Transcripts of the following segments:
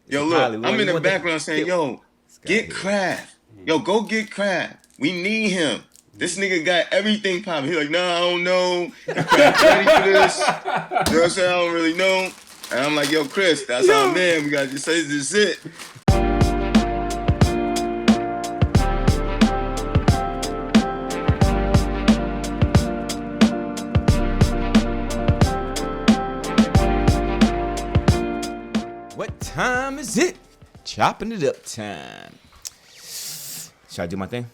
Yo, look, I'm in the background saying, yo, get Craft. Yo, go get Craft. We need him. This nigga got everything popping. He's like, nah, I don't know. If Craft ready for this. You know what I'm saying? I don't really know. And I'm like, yo, Chris, that's our man. We got to just say this is it. What time is it? Chopping it up time. Should I do my thing?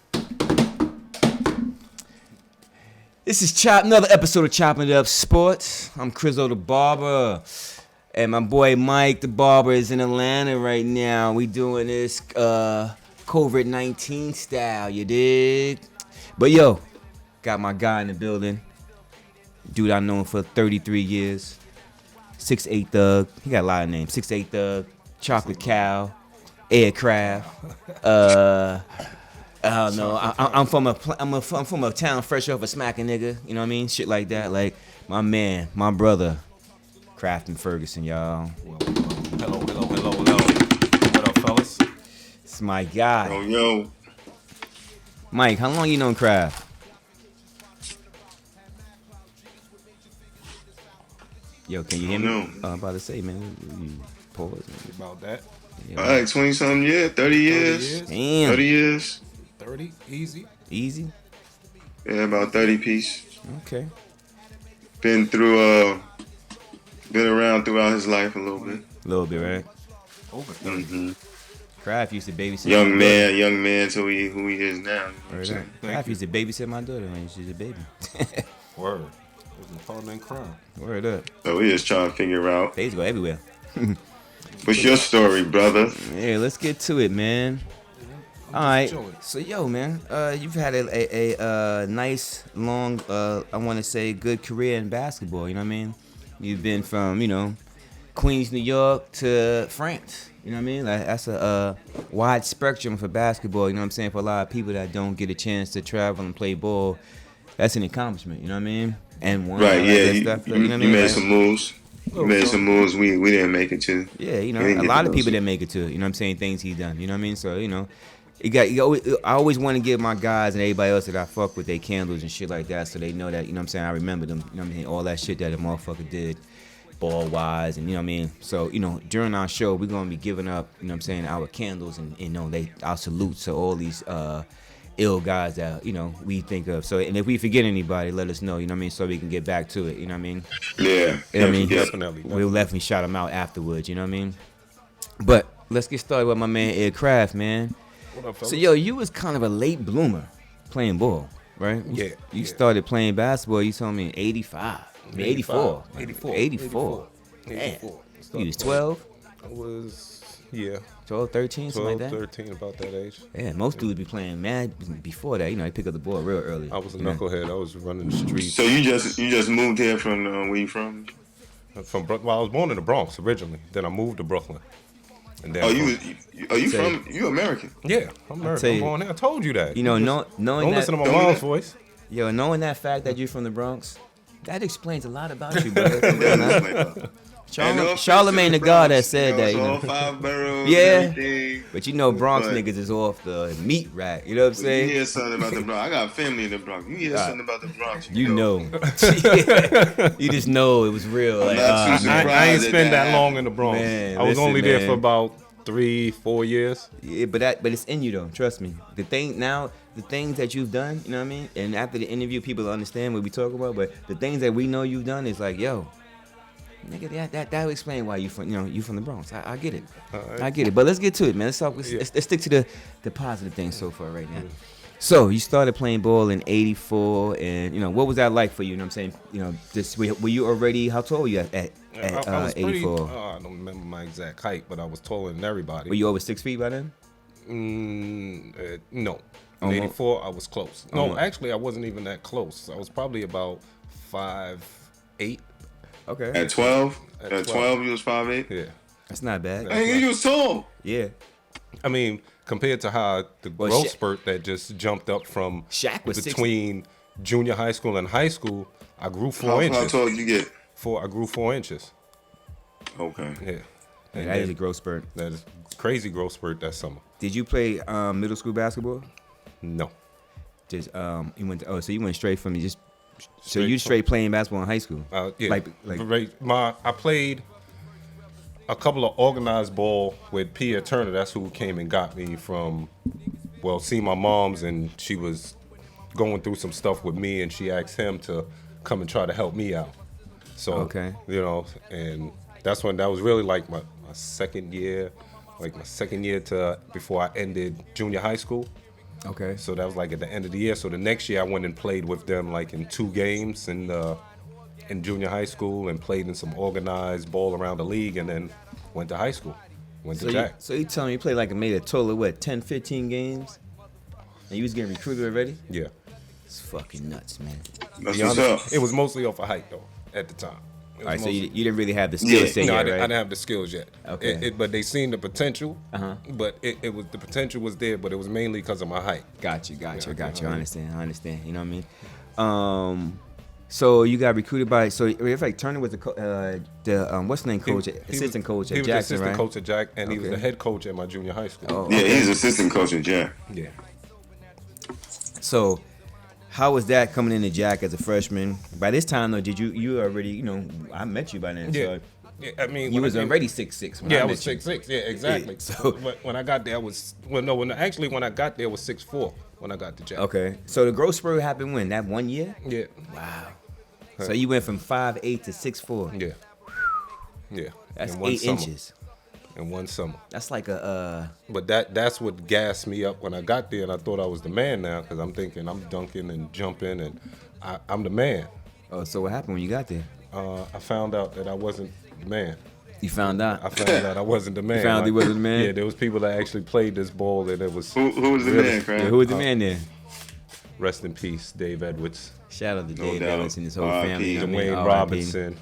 This is another episode of Chopping It Up Sports. I'm Crizzo the Barber. And my boy Mike the Barber is in Atlanta right now. We doing this COVID-19 style, you dig? But yo, got my guy in the building. Dude I known for 33 years. 6'8 Thug. He got a lot of names. 6'8 Thug. Chocolate Cow. Aircraft. I don't know. I'm from a town fresh off a smacking nigga. You know what I mean? Shit like that. Like my man, my brother, Crafton Ferguson, y'all. Hello. What up, fellas? It's my guy. Yo. Mike, how long you known Craft? Yo, can you hear me? I'm about to say, man. You pause. About that. Yeah, all right, 20-something years, 30 years. Damn. 30 years. 30, easy. Easy? Yeah, about 30 piece. Okay. Been around throughout his life a little bit. A little bit, right? Over 30. Mm-hmm. Kraft used to babysit young man to who he is now. You know Kraft used to babysit my daughter when she was a baby. Word. It was a partner in crime. Word up. So we just trying to figure out. They used to go everywhere. What's your story, brother? Yeah, let's get to it, man. All right. So, yo, man, you've had a nice, long, I want to say, good career in basketball. You know what I mean? You've been from, Queens, New York to France. You know what I mean? Like, that's a wide spectrum for basketball. You know what I'm saying? For a lot of people that don't get a chance to travel and play ball, that's an accomplishment. You know what I mean? And one, right? Yeah, you know what I mean? You made some moves. You made some moves we didn't make it to. Yeah, a lot of people didn't make it to. You know what I'm saying? Things he done. You know what I mean? So I always want to give my guys and everybody else that I fuck with their candles and shit like that, so they know that, you know what I'm saying, I remember them, you know what I mean, all that shit that a motherfucker did, ball-wise, and you know what I mean. So, during our show, we're going to be giving up, you know what I'm saying, our candles and our salutes to all these ill guys that, we think of. So, and if we forget anybody, let us know, you know what I mean, so we can get back to it, you know what I mean. Yeah. You know what I mean? Definitely. We'll definitely shout them out afterwards, you know what I mean. But let's get started with my man Ed Craft, man. What up, fellas? So, yo, you was kind of a late bloomer playing ball, right? You started playing basketball, you told me in 85. 84. 84. Yeah. You was 12? I was, 12, 13, something 12, like that? 13, about that age. Yeah, most dudes be playing mad before that. They pick up the ball real early. I was a knucklehead. I was running the streets. So you just moved here from where you from? Well, I was born in the Bronx originally. Then I moved to Brooklyn. And then you American? Yeah, I'm American. I'm born here. I told you that. Knowing don't that, listen to my mom's voice. Yo, knowing that fact that you're from the Bronx, that explains a lot about you, brother. Charlemagne the God that said that. All 5 boroughs, yeah, everything. But Bronx niggas is off the meat rack. You know what I'm saying? You hear something about the Bronx. I got family in the Bronx. You hear something about the Bronx. You know. You just know it was real. Like, I ain't spend that long in the Bronx. Man, I was only there for about 3-4 years. Yeah, but it's in you though. Trust me. The things that you've done, you know what I mean. And after the interview, people understand what we talk about. But the things that we know you've done is like, yo, nigga, that will explain why you from the Bronx. I get it. Right. I get it. But let's get to it, man. Let's stick to the positive things so far right now. So you started playing ball in '84, and what was that like for you? You know what I'm saying? Were you already? How tall were you at I was '84? I don't remember my exact height, but I was taller than everybody. Were you over 6 feet by then? No. In '84, I was close. No, actually, I wasn't even that close. I was probably about 5'8". Okay. At 12? At 12, you was 5'8"? Yeah. That's not bad. Hey, you was tall. Yeah. I mean, compared to how the growth spurt that just jumped up from Shaq was between junior high school and high school, I grew 4 inches. How tall did you get? I grew 4 inches. Okay. Yeah. And that is a growth spurt. That is crazy growth spurt that summer. Did you play middle school basketball? No. Just you went. So you went straight from just. So Straight you straight playing basketball in high school? Yeah. Like I played a couple of organized ball with Pierre Turner. That's who came and got me from. Well, see my mom's, and she was going through some stuff with me, and she asked him to come and try to help me out. So okay. And that's when that was really like my second year, to before I ended junior high school. Okay. So that was like at the end of the year. So the next year I went and played with them like in 2 games in junior high school and played in some organized ball around the league, and then went to high school. Went to Jack. So you telling me you played like made a total of what, 10, 15 games? And you was getting recruited already? Yeah. It's fucking nuts, man. That's what's up. It was mostly off of height though at the time. All right, so you didn't really have the skills set No, yet, I didn't right? have the skills yet. Okay. But they seen the potential. Uh-huh. But it was the potential was there, but it was mainly because of my height. Got you. I understand. You know what I mean? So you got recruited by. So in fact, Turner was the what's the name coach, assistant coach at Jackson, right? He was the assistant coach at Jack, and he was Okay. the head coach at my junior high school. Oh, Yeah, okay. he's assistant coach at Jack. Yeah. So, how was that coming into Jack as a freshman? By this time, though, did you already, I met you by then. Yeah. So Yeah, I mean, you was already 6'6". Yeah, I was 6'6". Yeah, exactly. Yeah, so- But when I got there, when I got there, was 6'4" when I got to Jack. Okay. So the growth spurt happened when? That 1 year? Yeah. Wow. So you went from 5'8" to 6'4". Yeah. Yeah. That's In one 8 summer. inches. In one summer. That's like a. But that's what gassed me up when I got there, and I thought I was the man now, because I'm thinking I'm dunking and jumping, and I'm the man. Oh, so what happened when you got there? I found out that I wasn't the man. You found out. I found out I wasn't the man. You found he wasn't the man? Yeah, there was people that actually played this ball, and it was. Who was the really- man, Craig? Yeah, who was the man there? Rest in peace, Dave Edwards, Shout out to No Dave doubt. Evans and his whole R.I.P. family. You know what I mean? Dwayne R.I.P. Robinson,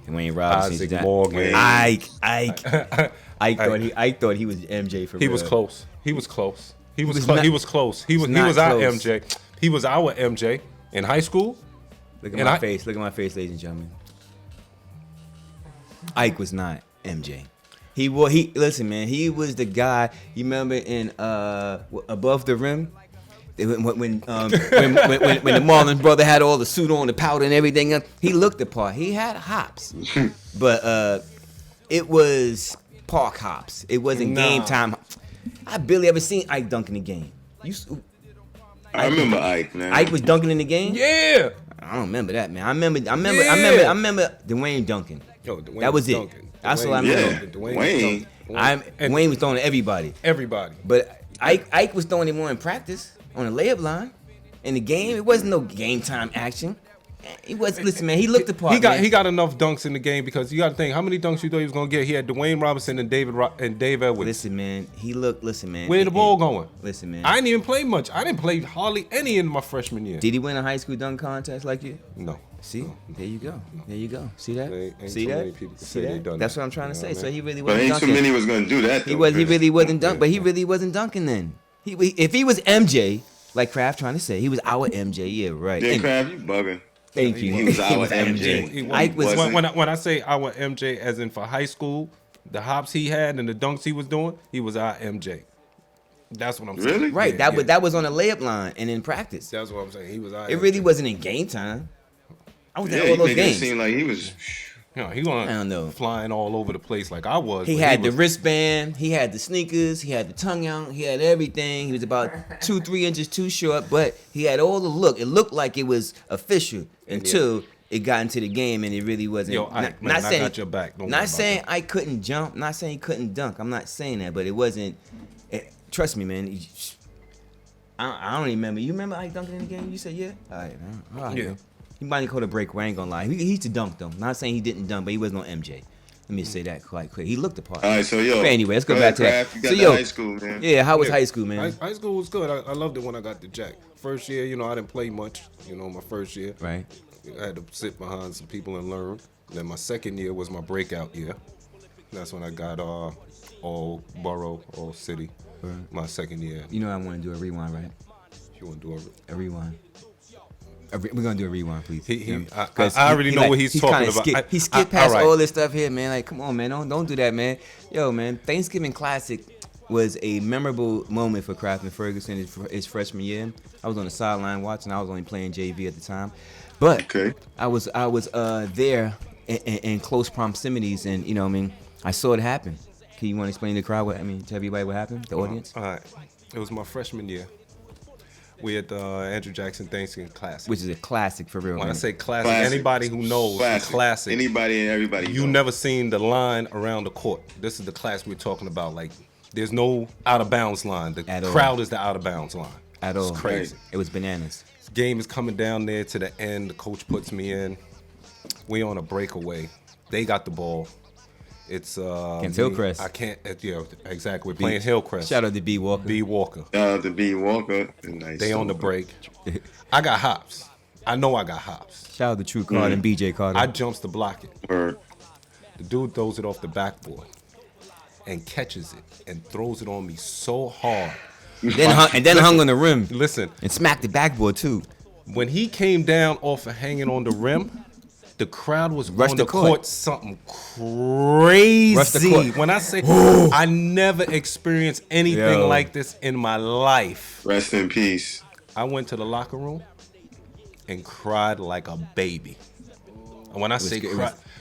Dwayne Robinson. Isaac Jack- Morgan. Ike. Ike thought he was MJ for real. He was close. He was close. He was was close. not- He was close. He was not our close. MJ. He was our MJ in high school. Look at and my I- face. Look at my face, ladies and gentlemen. Ike was not MJ. He listen, man. He was the guy. You remember in Above the Rim, when the Marlon brother had all the suit on, the powder and everything else. He looked the part. He had hops, but it was park hops. It wasn't game time. I barely ever seen Ike dunk in the game. I remember Ike, man. Ike was dunking in the game. Yeah. I don't remember that, man. I remember Dwayne dunking. Yo, Dwayne That was it. dunking. That's Dwayne what I was remember. Yeah, dunking. Dwayne Wayne. was dunking. Wayne was throwing to everybody. Everybody. But Ike was throwing it more in practice on the layup line. In the game, it wasn't no game time action. He was. Listen, man. He looked the part. He got enough dunks in the game, because you got to think how many dunks you thought he was gonna get. He had Dwayne Robinson and Dave Edwards. Listen, man. He looked. Listen, man. Where the ball going? Listen, man. I didn't even play much. I didn't play hardly any in my freshman year. Did he win a high school dunk contest like you? No. See, there you go. There you go. See that? Ain't See too that? many people can See say they that? done That's that. what I'm trying to You say. know what So I he really But wasn't ain't dunking. too many was gonna do that. He Though, was. He Chris. really wasn't dunking. But he really wasn't dunking then. If he was MJ, like Kraft trying to say, he was our MJ. Yeah, right. Yeah, And- Crab, you bugging. Thank you. He was our MJ. He Ike was. wasn't. when I say our MJ, as in for high school, the hops he had and the dunks he was doing, he was our MJ. That's what I'm saying. Really? Right. Yeah, That was on the layup line and in practice. That's what I'm saying. He was our It MJ. really wasn't in game time. I was Yeah, at he all those made it games. seem like he was. You know, he wasn't I don't know. flying all over the place like I was. He but had the was- wristband, he had the sneakers, he had the tongue out, he had everything. He was about 2-3 inches too short, but he had all the look. It looked like it was official until it got into the game, and it really wasn't. Yo, Ike, man, I got your back. Don't worry Not about saying that. I couldn't jump. Not saying he couldn't dunk. I'm not saying that, but it wasn't. Trust me, man. I don't even remember. You remember Ike dunking in the game? You said yeah. All right, man. All right, Yeah. man. He might have called a break. I ain't gonna lie. He used to dunk though. Not saying he didn't dunk, but he wasn't on MJ. Let me say that quite quick. He looked the part. All right, so yo. But anyway, let's go ahead, back to that. Kraft. You got So, the yo, high school, man. Yeah, how was Yeah. high school, man? High school was good. I loved it when I got to Jack. First year, I didn't play much. My first year. Right. I had to sit behind some people and learn. Then my second year was my breakout year. That's when I got all borough, all city. Right. My second year. You know I want to do a rewind, right? You want to do A rewind. We're gonna do a rewind, please. I already know what he's talking about. He skipped past all this stuff here, man. Like, come on, man, don't do that, man. Yo, man, Thanksgiving Classic was a memorable moment for Crafton Ferguson his freshman year. I was on the sideline watching. I was only playing JV at the time, but I was there in close proximities, and you know, I mean, I saw it happen. Can you want to explain to the crowd to everybody what happened, the audience? All right, it was my freshman year. We had the Andrew Jackson Thanksgiving Classic, which is a classic for real. When I say classic, anybody who knows classic, anybody and everybody. You never seen the line around the court. This is the class we're talking about. Like, there's no out of bounds line. The crowd is the out of bounds line. At all. It's crazy. It was bananas. Game is coming down there to the end. The coach puts me in. We on a breakaway. They got the ball. It's against Hillcrest. I can't. Yeah, exactly. We're playing Hillcrest. Shout out to B Walker. B Walker. Shout out to B Walker. Nice. They on the break. I got hops. I know I got hops. Shout out to True Carter and BJ Carter. I jumps to block it. Word. The dude throws it off the backboard and catches it and throws it on me so hard. And then hung on the rim. Listen. And smacked the backboard too. When he came down off of hanging on the rim, the crowd was on the court something crazy. When I say I never experienced anything like this in my life. Rest in peace. I went to the locker room and cried like a baby. And when I say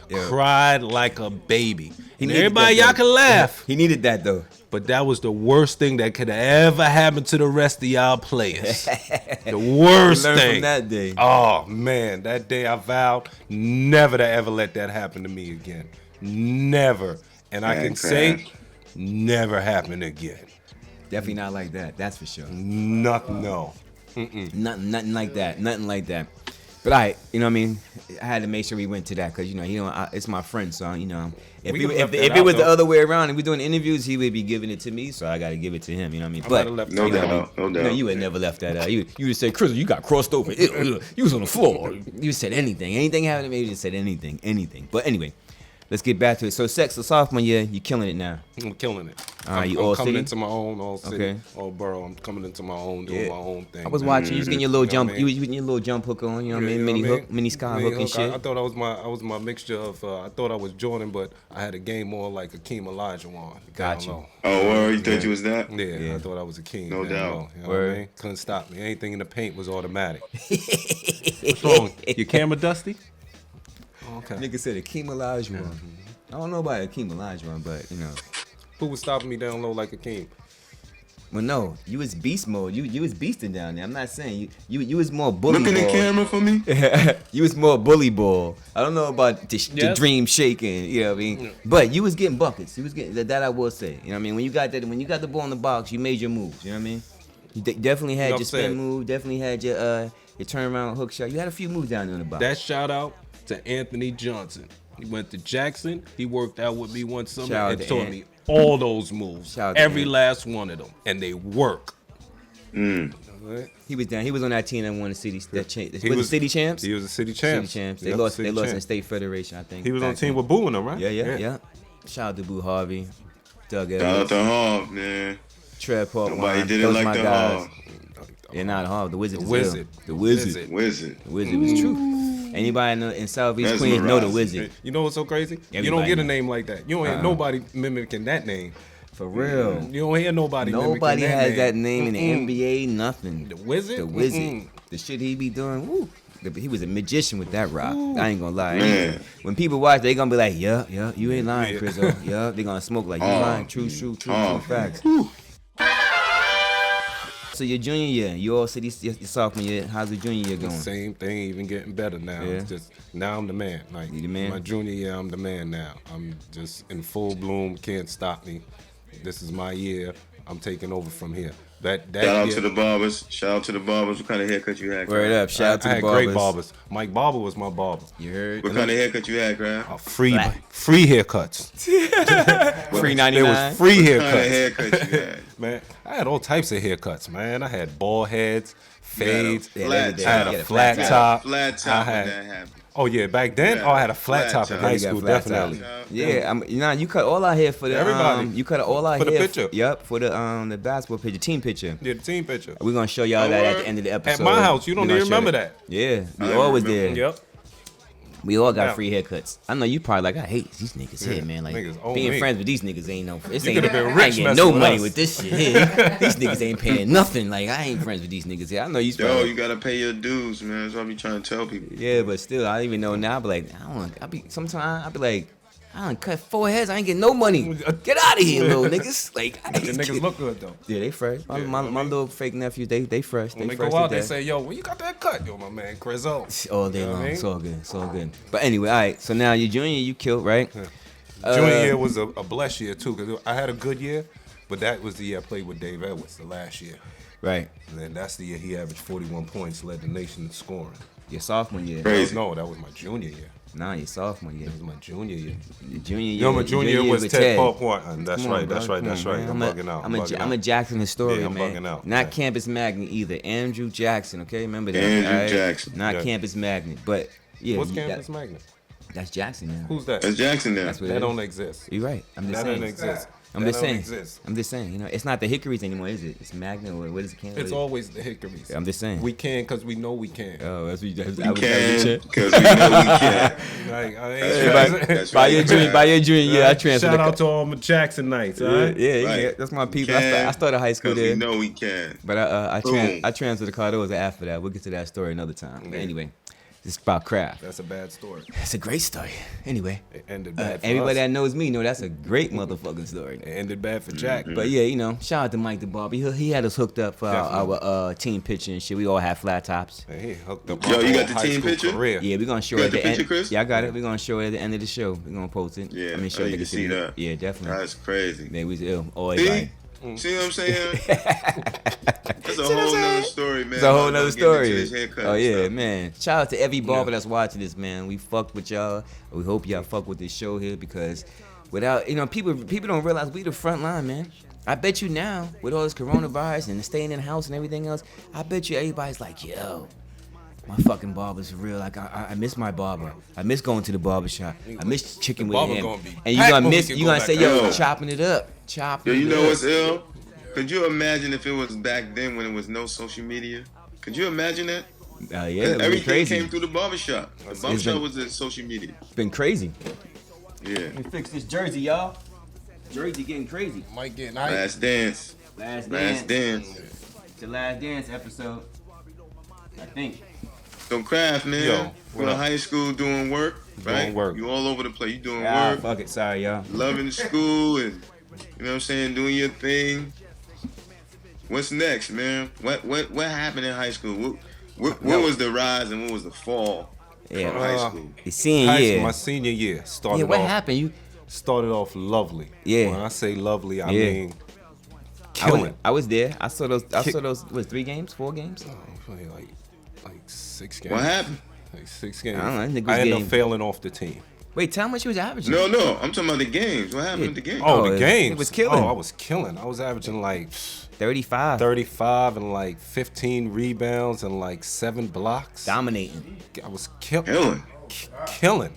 cried like a baby. Everybody, y'all can laugh. He needed that though. But that was the worst thing that could ever happen to the rest of y'all players. The worst thing. From that day. Oh, man. That day I vowed never to ever let that happen to me again. Never. And I can say never happen again. Definitely not like that. That's for sure. Nothing, no. Nothing like that. Nothing like that. But you know what I mean? I had to make sure we went to that because, it's my friend, so, if it was the other way around and we doing interviews, he would be giving it to me, so I got to give it to him, you know what I mean? But, no doubt. You would never left that out. You would say, Chris, you got crossed over. You was on the floor. You said anything. Anything happened to me, you just said anything. But anyway, let's get back to it. So, the sophomore year, you killing it now. I'm killing it. I'm coming into my own, all city, all borough. I'm coming into my own, doing my own thing. I was watching. You was getting your little jump. You was getting your little jump hook on. You know what I mean? Mini sky hook and shit. I thought I was my mixture of. I thought I was Jordan, but I had a game more like Akeem Olajuwon. Gotcha. Oh, word, you thought you was that? Yeah, I thought I was Akeem. No doubt. You know what I mean? Couldn't stop me. Anything in the paint was automatic. What's wrong? Your camera dusty? Okay. Nigga said Akeem Olajuwon. I don't know about Akeem Olajuwon, but who was stopping me down low like Akeem? Well, no, you was beast mode. You was beasting down there. I'm not saying you was more bully. Look in ball. the camera for me. You was more bully ball. I don't know about the dream shaking. You know what I mean? Yeah. But you was getting buckets. You was getting that. I will say. You know what I mean? When you got the ball in the box, you made your moves. You know what I mean? You definitely had your spin move. Definitely had your turnaround hook shot. You had a few moves down there in the box. That shout out to Anthony Johnson. He went to Jackson. He worked out with me one summer and taught me all those moves, every last one of them, and they work. He was down. He was on that team that won the city. Was the city champs? He was a city champs. They lost in state federation, I think. He was on the team with Boo and them, right? Yeah. Shout out to Boo Harvey, Doug Evans. Shout out to Harv, man. Trev Park. Nobody didn't like the Harv. Yeah, not Harv. The Wizard. The Wizard. The Wizard was true. Anybody in Southeast Queens know the Wizard. You know what's so crazy? You don't get a name like that. You don't hear nobody mimicking that name. For real. You don't hear nobody Nobody mimicking has that name in the NBA, nothing. The Wizard? The Wizard. The shit he be doing, woo. He was a magician with that rock. I ain't gonna lie. When people watch, they gonna be like, yeah, you ain't lying, Chris. Yeah, they gonna smoke like, you lying. True facts. So your junior year, you all said your sophomore year. How's the junior year going? Same thing, even getting better now. Yeah. It's just now I'm the man. Like you the man? My junior year, I'm the man now. I'm just in full bloom. Can't stop me. This is my year. I'm taking over from here. Shout out to the barbers. What kind of haircut you had? Word up. Shout out to the barbers. I had great barbers. Mike Barber was my barber. You heard? What kind of haircut you had, Graham? Free haircuts. Free 99. There was free haircuts. What kind of haircut you had? Man, I had all types of haircuts, man. I had bald heads, fades. I had a flat top. Flat top when that happened. Oh yeah, back then, Yeah, I had a flat top in top. high You got school, flat definitely. top. Yeah, you cut all our hair for the Everybody. You cut all our For the hair picture. Yep, for the basketball picture, team picture. Yeah, the team picture. We're gonna show y'all Oh, that at word? the end of the episode. At my house, you don't We gonna even show remember that. Yeah, we I always remember. there. Yep. We all got Now- free haircuts. I know you probably like, I hate these niggas Yeah, here, man. Like niggas owe being me. friends with these niggas ain't no. This You ain't, could've been I rich ain't getting messing no with money us. with this shit here. These niggas ain't paying nothing. Like I ain't friends with these niggas here. I know you. Yo, probably- you gotta pay your dues, man. That's what I be trying to tell people. Yeah, but still, I don't even know now. I be like, sometimes I be like, I done cut 4 heads. I ain't getting no money. Get out of here, little niggas. Like, I The ain't niggas look good though. Yeah, they fresh. My little fake nephews, they fresh. When they fresh go to out, they death. say, "Yo, where you got that cut?" Yo, my man, Crizzo. All day You know what long. I mean? It's all good. It's all good. But anyway, all right. So now your junior, you killed, right? Junior year was a blessed year too, because I had a good year, but that was the year I played with Dave Edwards, the last year. Right. And then that's the year he averaged 41 points, led the nation in scoring. Your sophomore year. Crazy. No, that was my junior year. Nah, your sophomore year. That was my junior year. Your junior year. Yo, my junior year was with Ted Paul. That's Come on, right, that's bro. right, Come that's on, right. man. I'm bugging out. I'm a Jackson historian, Yeah, I'm man. bugging out. Not Yeah. Campus Magnet either. Andrew Jackson, okay? Remember that. Andrew all right? Jackson. Not Yeah. Campus Magnet, but yeah. What's that- Campus Magnet? That's Jackson now. Who's that? That's Jackson now. That's what That it don't is. exist. You're right. I'm just That saying. don't exist. I'm That just don't saying. exist. I'm just saying. You know, it's not the Hickories anymore, is it? It's Magnet or what is it? It's always the Hickories. I'm just saying. We can because we know we can. Oh, that's what you We can, because we know we can. Like, I ain't That's right. That's By right. your junior, by your junior year, I transferred. Shout out to all my Jackson Knights, all Yeah, right? yeah, Right. yeah, that's my people. Can, I started high school 'cause there, we know we can. but Boom. I transferred to Cardozo after that. We'll get to that story another time. But Yeah. anyway, it's about craft. That's a bad story. It's a great story. Anyway, It ended bad for everybody us. that knows me know that's a great motherfucking story. It ended bad for Jack. But yeah, you know, shout out to Mike the Barber. He had us hooked up for our team picture and shit. We all had flat tops. And he hooked up Yo, my you got whole the high team school picture? career. Yeah, we're gonna show You it got at the the picture, end. Chris? Yeah, I got it. We're gonna show it at the end of the show. We're gonna post it. Yeah, I mean, show you they can see it. that. Yeah, definitely. That's crazy. Man, we always See? like. See what I'm saying? That's a whole nother story, man. It's a whole I'm nother getting into story. this haircut Oh and yeah, stuff. man. Shout out to every barber Yeah. that's watching this, man. We fucked with y'all. We hope y'all fuck with this show here because without people don't realize we the front line, man. I bet you now with all this coronavirus and staying in the house and everything else, I bet you everybody's like, yo. My fucking barber's real. Like I miss my barber. I miss going to the barber shop. I miss chicken with barber him. gonna be And you packed gonna when we miss. can You go gonna back say, out. yo, Yo. chopping it up, chopping. Yo, you it know up. what's ill? Could you imagine if it was back then when it was no social media? Could you imagine that? Yeah, it was Everything crazy. came through the barbershop. The barbershop been- was the social media. It's been crazy. Yeah. Let me fix this jersey, y'all. Jersey getting crazy. Might get nice. Last dance. Last Last dance. dance. It's the last dance episode. I think. So Craft, man. Yo, Going what to up? high school doing work, right? Doing work. You all over the place. You doing Ah, work, fuck it. Sorry, y'all. loving school, and you know what I'm saying, doing your thing. What's next, man? What happened in high school? What was the rise and what was the fall Yeah. from high school? The senior High year. school, my senior year started Yeah, what off. happened? You? Started off lovely. Yeah. When I say lovely, I Yeah. mean killing. I was there. I saw those. Kick- Was 3 games? 4 games? Probably like 6 games. What happened? Like 6 games. I don't know, I think it I was ended getting- up failing off the team. Wait, tell me what you was averaging. No, I'm talking about the games. What happened with the games? Oh, Oh, the it games. was killing. Oh, I was killing. I was averaging like 35. 35 and like 15 rebounds and like 7 blocks. Dominating. I was Killing. killing.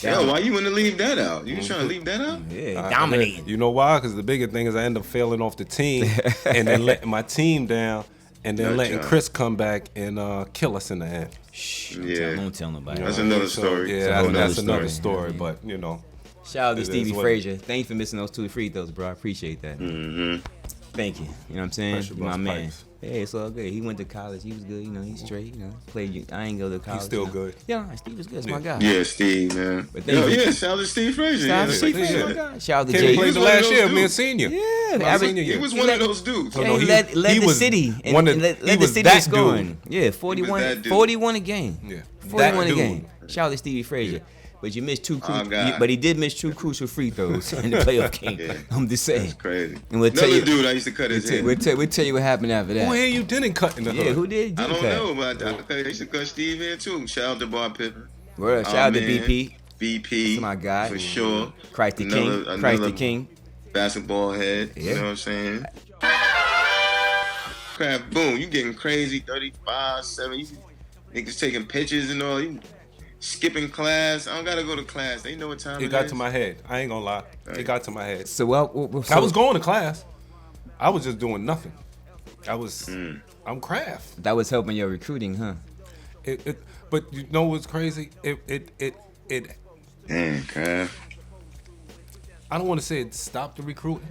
Yo, why you want to leave that out? You just trying to leave that out? Yeah, dominating. You know why? Because the bigger thing is I end up failing off the team and then letting my team down and then letting Gotcha. Chris come back and kill us in the end. Shh. Yeah. Don't tell nobody. That's You know what I another mean? So, story. Yeah, It's a whole that's nother another story. story. But, you know. Shout out to It is Stevie what- Frazier. Thanks for missing those 2 free throws, bro. I appreciate that. Mm-hmm. Thank you. You know what I'm saying? Pressure You my bust man. pipes. Yeah, it's all good. He went to college. He was good. You know, he's straight. You know, played. I ain't go to college. still you know. good. Yeah, Steve was good. That's my guy. Yeah, Steve, man. But thank Yo, you. yeah, shout out to Steve Frazier. Shout out to Yeah, Steve yeah. Frazier, my guy. Shout out to Kid Jay. played was the one of last those year, me and dudes. senior. Yeah, My average- senior He year. was one of those dudes. Oh, Yeah, no, he he- led he the was city. And, one of- and led he the was city that in scoring. Yeah, that 41, dude. 41 a game. Yeah. 41 That a dude. game. Shout out to Stevie Frazier. But you missed 2 Oh, God. but he did miss 2 crucial free throws in the playoff game. Yeah. I'm just saying. That's crazy. And we'll tell Another you- dude I used to cut his hair. We'll tell you what happened after that. Who here you didn't cut in the Yeah, hood? who did? I don't cut? know, but I used to cut Steve hair too. Shout out to Bob Pippen. Word, shout Oh, out to man. BP. BP. That's my guy. For sure. Christ the King. Christ the King. Basketball head. Yeah. You know what I'm saying? Crap, boom. You getting crazy. 35, 7. You niggas taking pictures and all. You skipping class. I don't gotta go to class. They know what time It got to my head. I ain't gonna lie. It got to my head. So, I was going to class. I was just doing nothing. I'm craft. That was helping your recruiting, huh? But you know what's crazy? Damn, craft. I don't want to say it stopped the recruiting.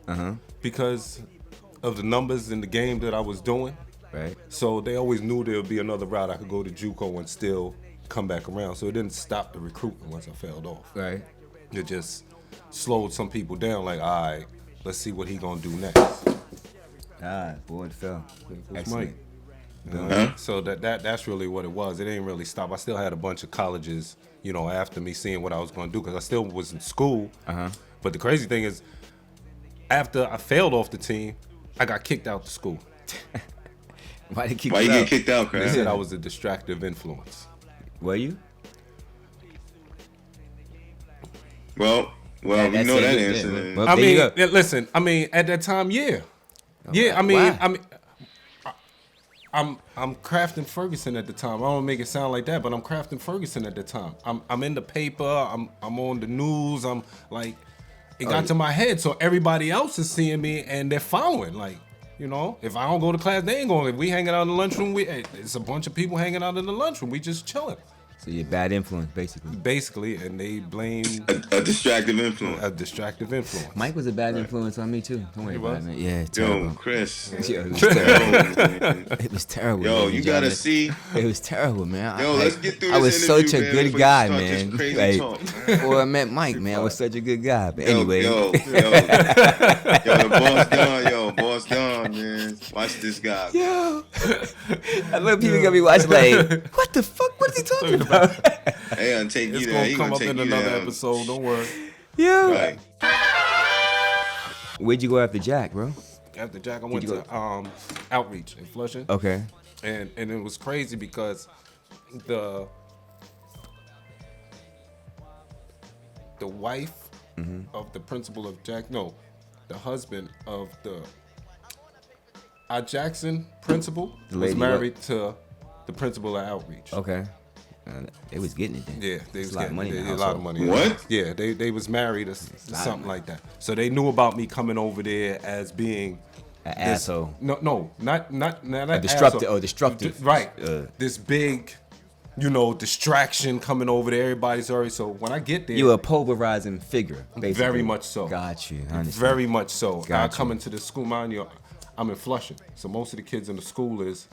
Uh-huh. Because of the numbers in the game that I was doing. Right. So they always knew there would be another route I could go to JUCO and still come back around. So it didn't stop the recruitment once I failed off. Right. It just slowed some people down. Like, all right, let's see what he gonna do next. Boy, it fell. It's Mike. Huh? So that's really what it was. It didn't really stop. I still had a bunch of colleges, after me seeing what I was gonna do because I still was in school. Uh-huh. But the crazy thing is, after I failed off the team, I got kicked out the school. Why you get kicked out, They craft? said I was a distractive influence. Were you? Well, we know that's that it, answer. yeah. then. Well, I there you mean, go. listen. I mean, at that time, yeah. Yeah, Why? I'm Crafton Ferguson at the time. I don't make it sound like that, but I'm Crafton Ferguson at the time. I'm in the paper. I'm on the news. I'm like, it got to my head, so everybody else is seeing me and they're following. Like, if I don't go to class, they ain't going. If we hanging out in the lunchroom, it's a bunch of people hanging out in the lunchroom. We just chilling. So you're a bad influence, basically. Basically, and they blame A distractive influence. a distractive influence. Mike was a bad influence on me, too. Don't worry He about it, was? man. Yeah, Yo, terrible. Chris. Yo, it was terrible. man. It was terrible. Yo, ladies you and gotta gentlemen. see. It was terrible, man. Yo, let's get through I was this such interview, a man, good before you guy, start this man. crazy Like, talk, before I met Mike, man, I was such a good guy. But anyway, Yo, the boss Don, man. Watch this guy. Yo. I love people gonna be watching like, what the fuck? What is he talking about? Hey, gonna take It's you there. gonna He come gonna up take in you another down. episode. Don't worry. Yo. Right. Where'd you go after Jack, bro? After Jack, I went you to Outreach in Flushing. Okay. And it was crazy because the wife of the principal of Jack, no, the husband of the Jackson principal The was lady married to the principal at Outreach. Okay. They was getting it then. Yeah, they was a lot of getting money in the a lot of household. money. What? Yeah, they was married or lot of something money. like that. So they knew about me coming over there as being An this- asshole. No, not A disruptive. asshole. Oh, destructive. Right. Uh, This big, distraction coming over there. Everybody's already. So when I get there, You a pulverizing figure, basically. Very much so. Got you. I understand. very much so. I Got come you. into the school, mind you, I'm in Flushing. So most of the kids in the school is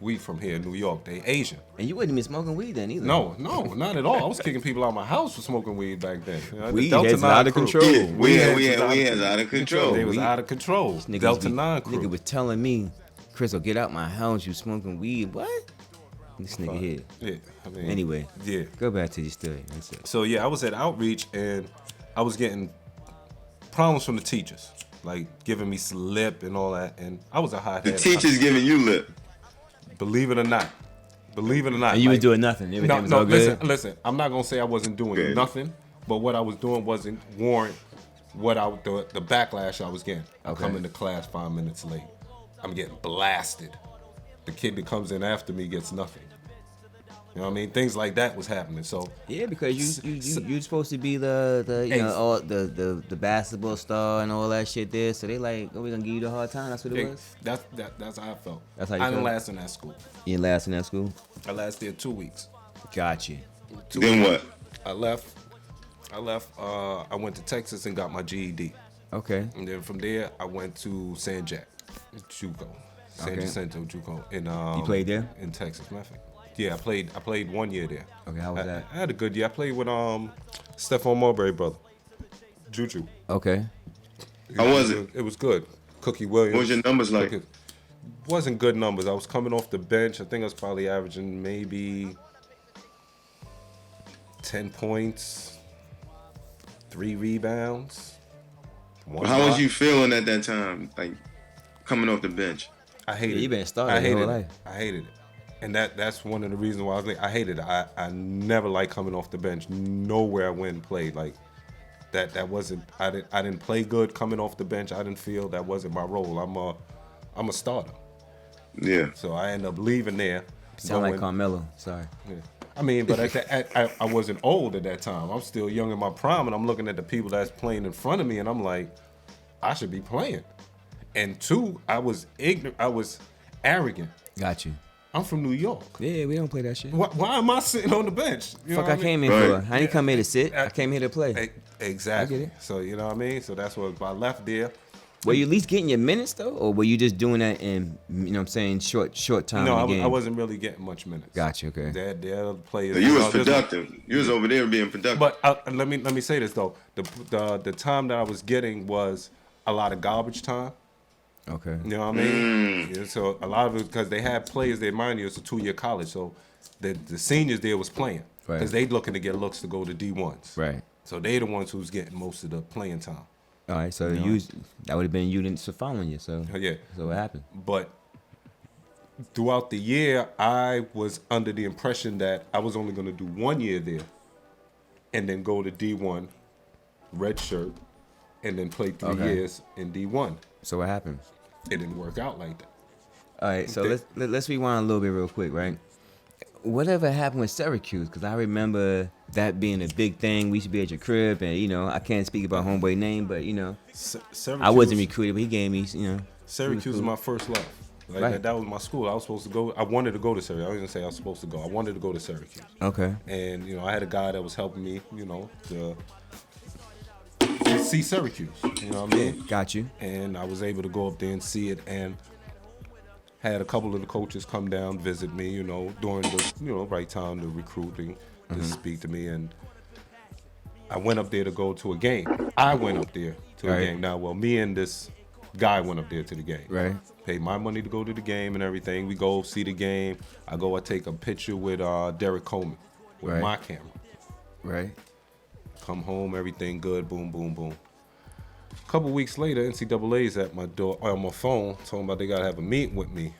we from here in New York. They Asian. And you wasn't even smoking weed then either. No, not at all. I was kicking people out of my house for smoking weed back then. The Weed Delta heads 9 out of crew. control. Yeah, we heads had out of control. They was We- out of control. Niggas Delta be- 9 crew. Nigga was telling me, Crystal, get out my house. You smoking weed. What? This nigga here. Yeah, I mean. Anyway. Yeah. Go back to your story. That's it. So yeah, I was at Outreach and I was getting problems from the teachers, like giving me slip and all that. And I was a hothead. The teacher's giving you lip. Believe it or not. And you was doing nothing. Everything was all good. Listen. I'm not gonna say I wasn't doing Good. nothing, but what I was doing wasn't warrant the backlash I was getting. I'm Okay. coming to class 5 minutes late. I'm getting blasted. The kid that comes in after me gets nothing. You know what I mean? Things like that was happening. So Yeah, because you're supposed to be the basketball star and all that shit there. So they like, oh, we gonna give you the hard time. That's what it was. that's how I felt. That's how you I didn't felt? last in that school. You didn't last in that school. I lasted there 2 weeks. Got you. Then what? I left. I went to Texas and got my GED. Okay. And then from there, I went to San Jac, JUCO, San Okay. Jacinto JUCO in You played there? in Texas. Matter of fact. Yeah, I played 1 year there. Okay, how was I, that? I had a good year. I played with Stephon Marbury brother, Juju. Okay. How was it? It was good. Cookie Williams. What was your numbers like? Wasn't good numbers. I was coming off the bench. I think I was probably averaging maybe 10 points, 3 rebounds. How was you feeling at that time? Like coming off the bench? I hated Yeah, you it. been starting I your hated whole it. life. I hated it. And that's one of the reasons why I was late. I hated it. I never liked coming off the bench. Nowhere I went and played. Like that wasn't I didn't play good coming off the bench. I didn't feel that wasn't my role. I'm a starter. Yeah. So I ended up leaving there. Sound like going- Carmelo. Sorry. Yeah. I mean, but I wasn't old at that time. I'm still young in my prime, and I'm looking at the people that's playing in front of me, and I'm like, I should be playing. And two, I was ignorant. I was arrogant. Got you. I'm from New York. Yeah, we don't play that shit. Why am I sitting on the bench? You know Fuck, what I came mean? here for. I didn't come here to sit. I came here to play. Exactly. I get it. So you know what I mean. So that's what I left there. Were you at least getting your minutes though, or were you just doing that in, you know what I'm saying, short time? No, in the game? I wasn't really getting much minutes. Gotcha. Okay. They're other players. So you was productive. You was over there being productive. But let me say this though. The time that I was getting was a lot of garbage time. Okay. You know what I mean? Yeah, so a lot of it because they had players. They mind you, it's a 2-year college, so the seniors there was playing because they looking to get looks to go to D1s. Right. So they the ones who's getting most of the playing time. All right. So that would have been you following you. So Yeah. So what happened? But throughout the year, I was under the impression that I was only going to do 1 year there, and then go to D1, red shirt, and then play 3 years in D1. So what happened? It didn't work out like that. All right, so let's rewind a little bit real quick, right? Whatever happened with Syracuse? Because I remember that being a big thing. We used to be at your crib, and I can't speak about homeboy name, but Syracuse, I wasn't recruited, but he gave me, Syracuse was my first love. Like Right. that was my school. I was supposed to go. I wanted to go to Syracuse. I was gonna say I was supposed to go. I wanted to go to Syracuse. Okay. And I had a guy that was helping me. To see Syracuse. You know what I mean? Got you. And I was able to go up there and see it, and had a couple of the coaches come down visit me, during the right time to recruiting to speak to me, and I went up there to go to a game. I went up there to a game. Now, me and this guy went up there to the game. Right. Paid my money to go to the game and everything. We go see the game. I take a picture with Derek Coleman with my camera. Right. Come home, everything good, boom, boom, boom. A couple weeks later, NCAA's at my door on my phone, talking about they gotta have a meeting with me.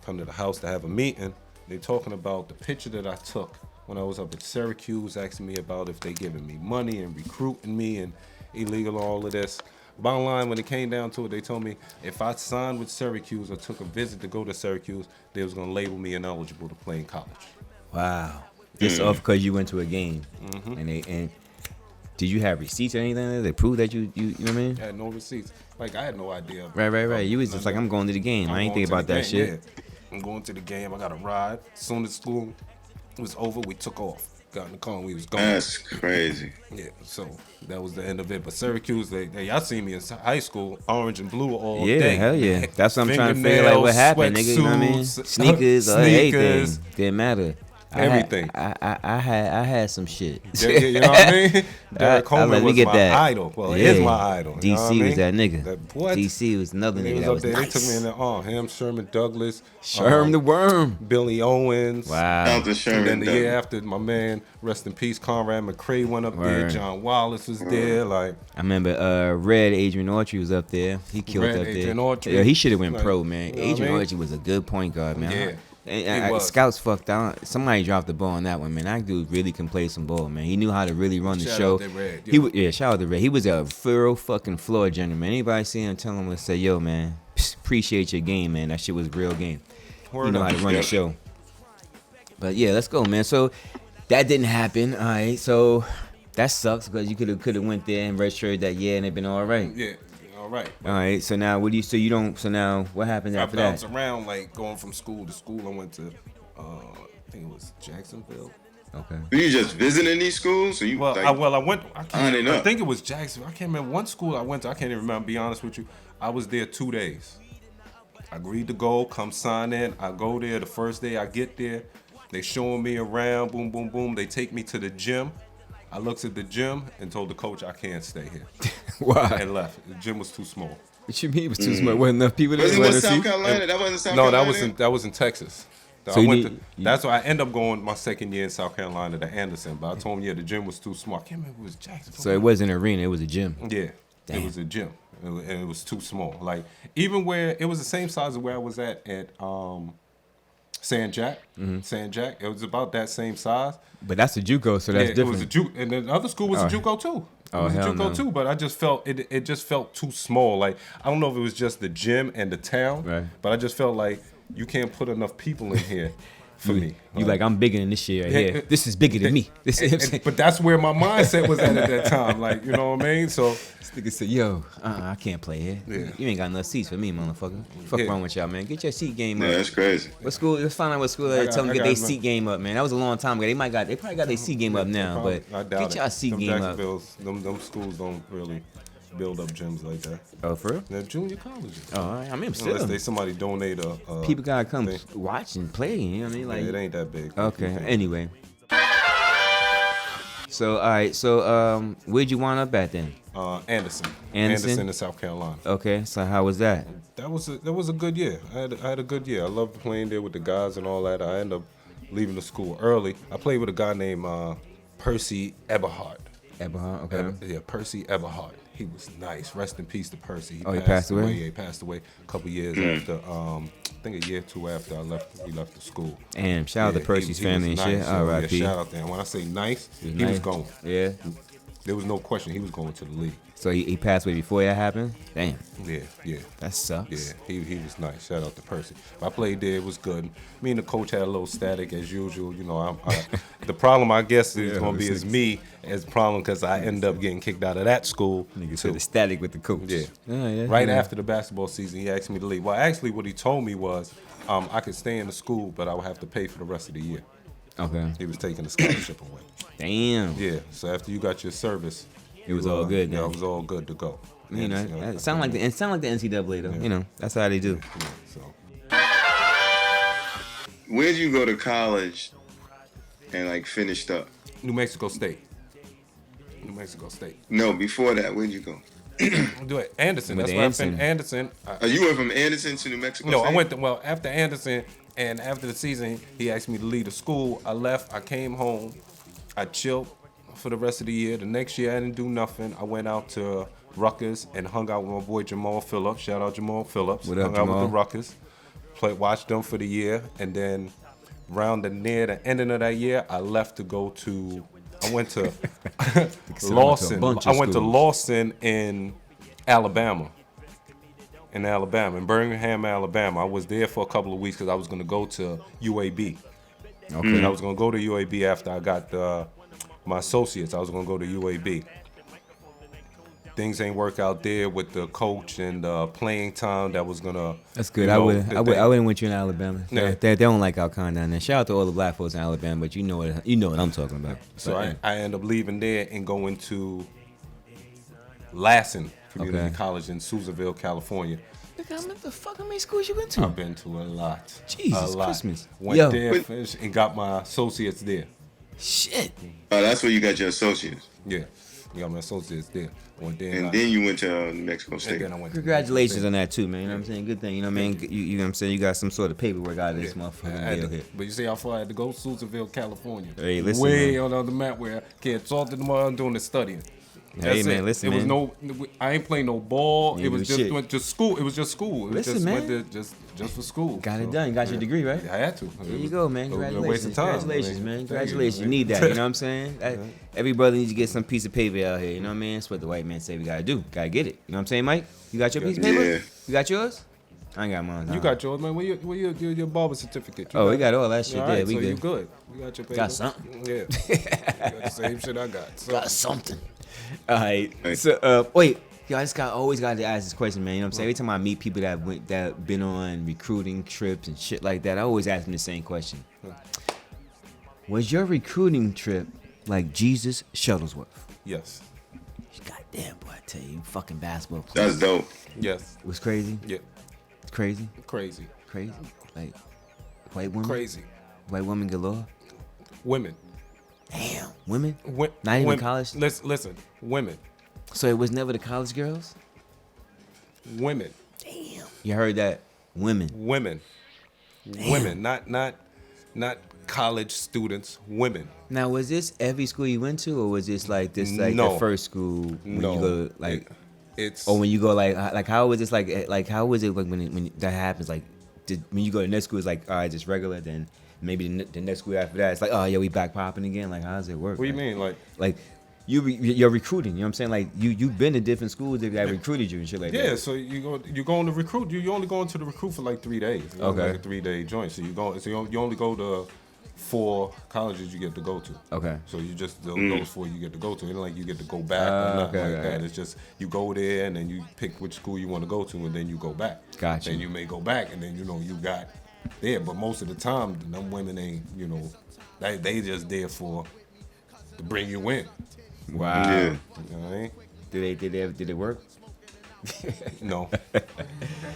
Come to the house to have a meeting. They talking about the picture that I took when I was up at Syracuse, asking me about if they giving me money and recruiting me and illegal all of this. Bottom line, when it came down to it, they told me if I signed with Syracuse or took a visit to go to Syracuse, they was gonna label me ineligible to play in college. Wow. Just off because you went to a game, and did you have receipts or anything that prove that you know what I mean? I had no receipts. Like I had no idea. Right. You was just like, I'm going to the game. I ain't think about that shit. Yeah. I'm going to the game. I got a ride. As soon as school was over, we took off. Got in the car and we was going. That's crazy. Yeah, so that was the end of it. But Syracuse, y'all see me in high school, orange and blue all day. Yeah, hell yeah. That's what I'm trying to figure out what happened, nigga. You know what I mean? Sneakers, everything. Didn't matter. Everything. I had some shit. You know what I mean? Derek Coleman was my idol. Well, he is my idol. DC was that nigga. What? DC was another nigga that was there. nice. They took me in there. Him, Sherman Douglas. Sherm the Worm. Billy Owens. Wow. Shout out to Sherman And then the Douglas. year after, my man, rest in peace, Conrad McCrae went up there. John Wallace was there. Like I remember Red Adrian Autry was up there. He killed Red up Adrian there. Autry. Yeah, he should have went Like, pro, man. you know what Adrian I mean? Autry was a good point guard, man. Yeah. And was. Scouts fucked out. Somebody dropped the ball on that one, man. That dude really can play some ball, man. He knew how to really run the Shout show. out to Red, Shout out to Red. He was a thorough fucking floor general, man. Anybody see him, tell him to say, yo, man, appreciate your game, man. That shit was real game. You know how to run the show. But yeah, let's go, man. So that didn't happen. All right, so that sucks because you could have went there and redshirted that year and it been all right. Yeah. All right. All right. So now, So now, what happened after that? I bounced around, like going from school to school. I went to, I think it was Jacksonville. Okay. Were you just visiting these schools? Or you I went. I up. think it was Jacksonville. I can't remember one school I went to. I can't even remember. Be honest with you, I was there 2 days. I agreed to go. Come sign in. I go there the first day. I get there. They showing me around. Boom, boom, boom. They take me to the gym. I looked at the gym and told the coach I can't stay here. Why? And left. The gym was too small. What you mean it was too smart? Wasn't enough people there? Wasn't to that see? South Carolina? That wasn't South No, Carolina? that was in Texas. So That's why I ended up going my second year in South Carolina to Anderson. But I told him, the gym was too small. I can't remember if it was Jacksonville. So it wasn't an arena, it was a gym. Yeah, Damn. It was a gym, and it was too small. Like even where it was the same size as where I was at San Jack. San Jack, it was about that same size. But that's a JUCO, so that's different. It was a JUCO, and the other school was a JUCO too. It was a hell JUCO no. too, but I just felt it just felt too small. Like I don't know if it was just the gym and the town, Right. but I just felt like you can't put enough people in here. for me. You like, I'm bigger than this shit right here. This is bigger than me. This is, But that's where my mindset was at that time. Like, you know what I mean? So this nigga said, yo, I can't play here. Yeah. You ain't got enough seats for me, motherfucker. Fuck wrong with y'all, man. Get your seat game up. Yeah, that's crazy. What school? Let's find out what school they tell them to get their seat game up, man. That was a long time ago. They probably got their seat game up now, but I doubt get y'all seat them game up. Them schools don't really build up gyms like that. Oh, for real? They're junior colleges. Oh, all right. I mean, still. Unless somebody donate a People gotta come thing. watch and play. You know what I mean? Like, it ain't that big. okay. Anyway. So, all right. So, where'd you wind up at then? Anderson in South Carolina. Okay. So, how was that? That was a good year. I had a good year. I loved playing there with the guys and all that. I ended up leaving the school early. I played with a guy named Percy Eberhard. Eberhard. Okay. Yeah, Percy Eberhard. He was nice. Rest in peace to Percy. He passed away? Yeah, he passed away a couple years after. I think a year or two after he left the school. Damn. Shout out to Percy's he family and was shit. nice, All right, yeah, shout out to him. When I say nice, he was going. Yeah. There was no question he was going to the league. So he passed away before that happened. Damn. Yeah. That sucks. Yeah, he was nice. Shout out to Percy. I played there. It was good. Me and the coach had a little static as usual. You know, the problem I guess is going to be is me as the problem because I ended up getting kicked out of that school. Nigga said the static with the coach. Yeah. Yeah. Right after the basketball season, he asked me to leave. Well, actually, what he told me was I could stay in the school, but I would have to pay for the rest of the year. Okay. He was taking the scholarship away. Damn. Yeah. So after you got your service, It was all good. Yeah, Then. it was all good to go. You know, it sound like the NCAA though. Yeah. You know, that's how they do. Yeah, so. Where'd you go to college and like finished up? New Mexico State. New Mexico State. No, before that, where'd you go? Do it. Anderson. Went That's to why I Anderson. finished Anderson. You went from Anderson to New Mexico No, State? I went to, after Anderson and after the season, he asked me to leave the school. I left. I came home. I chilled for the rest of the year. The next year, I didn't do nothing. I went out to Rutgers and hung out with my boy Jamal Phillips. Shout out Jamal Phillips. What up, hung out Jamal? with the Rutgers. Watched them for the year. And then near the ending of that year, I left to go to, I went to Lawson. bunch I of went to schools. Lawson in Alabama. In Birmingham, Alabama. I was there for a couple of weeks because I was going to go to UAB. Okay. And I was going to go to UAB after I got my associates. I was going to go to UAB. Things ain't work out there with the coach and playing time that was going to... That's good. I wouldn't want you in Alabama. Yeah. They don't like our kind down there. Shout out to all the black folks in Alabama, but you know what I'm talking about. So But, I ended up leaving there and going to Lassen Community College in Susanville, California. How many schools you went to? I've been to a lot. Jesus a lot. Christmas. Went Yo. there, finished, and got my associates there. Shit. Oh, that's where you got your associates. Yeah, got my associates there. Went there And got- then you went to New Mexico and State. then I went to Congratulations on that too, man. You know what I'm saying? Good thing. You know what I mean? You know what I'm saying? You got some sort of paperwork out of this I motherfucker had deal to- here. But you see how far I had to go? Susanville, California. Hey, listen, way man. on the other map where I can't talk to them while I'm doing the studying. Hey, That's man, it. listen, It was man. I ain't playing no ball. You It was do shit. just school. It was just school. It Listen, just man. went there just for school. Got it So, done. You got your degree, right? I had to. There you go, man. It was a Congratulations. waste of time. Congratulations, I mean, man. thank Congratulations. You man. need that. You know what I'm saying? Every brother needs to get some piece of paper out here. You know what I mean? That's what the white man say we gotta do. Gotta get it. You know what I'm saying, Mike? You got your piece of paper? Yeah. You got yours? I ain't got mine. You got yours, man. Where your barber certificate? You Oh, we got all that shit All there. right, We so good. you good. You got your paper. Got something. Yeah. You got the same shit I got. So, Got something. All right. So, wait. Yo, I just always got to ask this question, man. You know what I'm saying? Every time I meet people that been on recruiting trips and shit like that, I always ask them the same question. Was your recruiting trip like Jesus Shuttlesworth? yes. Goddamn, boy, I tell you, you fucking basketball player. That's dope. Yes. It was crazy. Yeah. It's crazy. Crazy. Crazy. Like white women. Crazy. White women galore. Women. Damn, women. Wi- Not even women. college? Listen. Women. So it was never the college girls. Women. Damn. You heard that? Women. Women. Women. Not college students. Women. Now, was this every school you went to, or was this like No. the first school when No. you go It's or when you go like how was this like how was it like when that happens like when you go to next school it's like all right just regular then maybe the next school after that it's like oh yeah we back popping again like how does it work? What do you Like- mean? Like Like you're recruiting. You know what I'm saying? Like you've been to different schools that recruited you and shit like that. Yeah, so you're going to recruit. You only going to the recruit for like 3 days. Okay. Like a 3-day joint. So you only go to 4 colleges you get to go to. Okay. So you just those 4 you get to go to. It ain't like you get to go back or nothing like that. It's just you go there and then you pick which school you want to go to and then you go back. Gotcha. Then you may go back and then you got there. But most of the time, them women ain't they just there to bring you in. Wow. Yeah. You know what I mean? Did it work? No.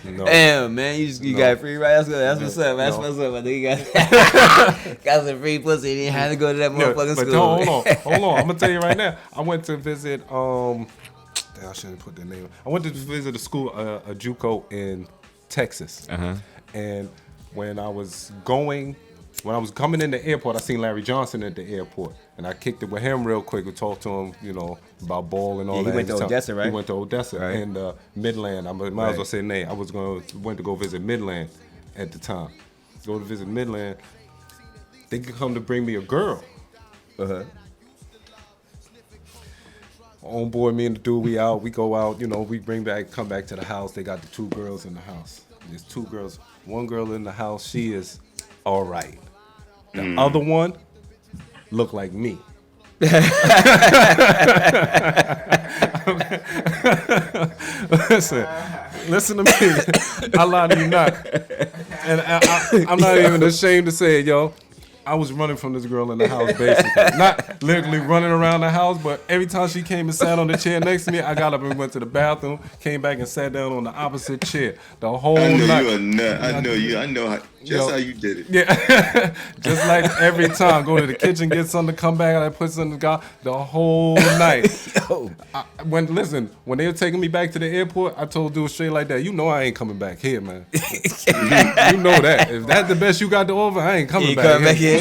Damn, man, you got free rides. That's what's up. That's what's up. I think you got some free pussy. You didn't have to go to that motherfucking school. Hold on. I'm gonna tell you right now. I went to visit. I shouldn't put the name. I went to visit a school, a JUCO in Texas. And when I was coming in the airport, I seen Larry Johnson at the airport, and I kicked it with him real quick and talked to him, about ball and all that. He went to Odessa, right? He went to Odessa and Midland. I might as well say name. I went to go visit Midland at the time. Go to visit Midland. They could come to bring me a girl. On board, me and the dude, we go out, we come back to the house. They got the 2 girls in the house. There's 2 girls. One girl in the house, she is all right. The other one look like me. Listen to me. I lie to you not. And I'm not even ashamed to say it, yo. I was running from this girl in the house, basically. Not literally running around the house, but every time she came and sat on the chair next to me, I got up and went to the bathroom, came back and sat down on the opposite chair the whole night. I know you a nut. I know you. I know how you did it. Yeah. Just like every time. Go to the kitchen, get something, come back, and I put something the whole night. When they were taking me back to the airport, I told dude straight like that, I ain't coming back here, man. you know that. If that's the best you got to offer, I ain't coming back here.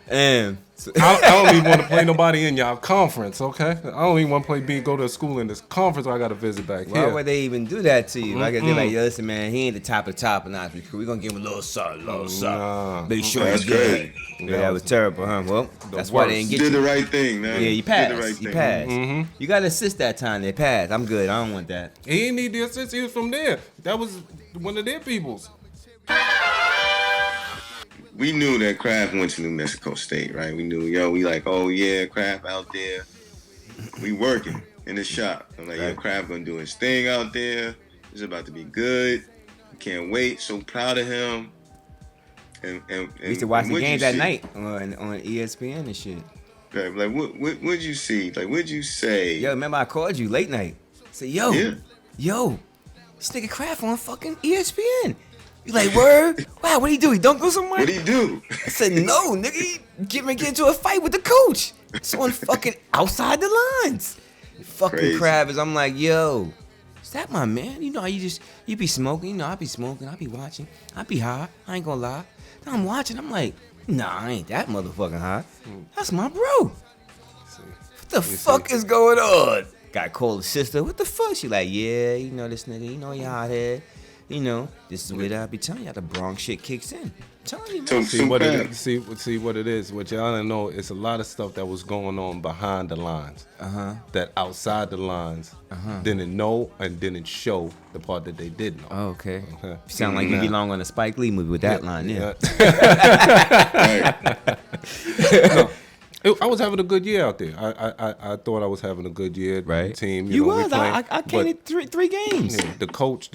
And I don't even want to play nobody in y'all conference, okay? I don't even want to go to school in this conference where I got to visit back here. Why would they even do that to you? Like, they're like, yo, listen, man, he ain't the top of the top and not recruit. We're going to give him a little something. Make sure That's great. Yeah, that was terrible, huh? Well, that's why they didn't get You you. did the right thing, man. Yeah, you passed. did the right You thing. passed. You got to assist that time. They passed. I'm good. I don't want that. He didn't need the assist. He was from there. That was one of their peoples. We knew that Kraft went to New Mexico State, right? We knew, we like, oh yeah, Kraft out there. We working in the shop. I'm like, Kraft gonna do his thing out there. It's about to be good. Can't wait. So proud of him. And we used to watch the games at night on ESPN and shit. Right, like, what'd you see? Like, what'd you say? Yo, remember I called you late night. I said, yo, this nigga Kraft on fucking ESPN. You like, word? Wow, what'd he do? He dunked on someone? What'd he do? I said, no, nigga, he get into a fight with the coach. It's on fucking outside the lines. Fucking Kraft. I'm like, yo, is that my man? You know how you be smoking? I be smoking, I be watching, I be high. I ain't gonna lie. Then I'm watching, I'm like, nah, I ain't that motherfucking high. That's my bro. What the fuck is going on? Got called sister. What the fuck? She like, yeah, this nigga, he hot head. This is what I be telling y'all. The Bronx shit kicks in. I'm telling you, man. See what it is. What y'all don't know, it's a lot of stuff that was going on behind the lines. That outside the lines didn't know and didn't show the part that they did know. Oh, okay. You sound like you belong on a Spike Lee movie with that line, yeah. I was having a good year out there. I thought I was having a good year. Right. Team, you was. I came in three games. Yeah, the coach,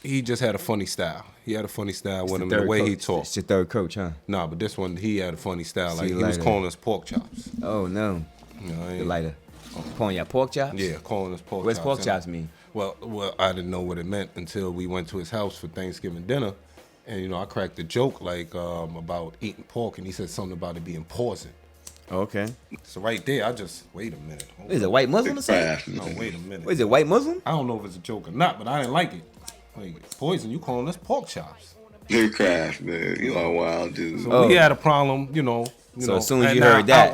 he just had a funny style. He had a funny style with him, the way he talked. It's your third coach, huh? Nah, but this one, he had a funny style. Like, he was calling us pork chops. Oh, no. The lighter. Calling y'all pork chops? Yeah, calling us pork chops. What's pork chops mean? Well, I didn't know what it meant until we went to his house for Thanksgiving dinner. And, I cracked a joke, about eating pork, and he said something about it being poison. Okay. So right there, I just, wait a minute. Is it white Muslim or something? No, wait a minute. What, is it white Muslim? I don't know if it's a joke or not, but I didn't like it. Like, poison, you calling us pork chops. You're Kraft, man. You are a wild dude. So we had a problem, So as soon as you heard that.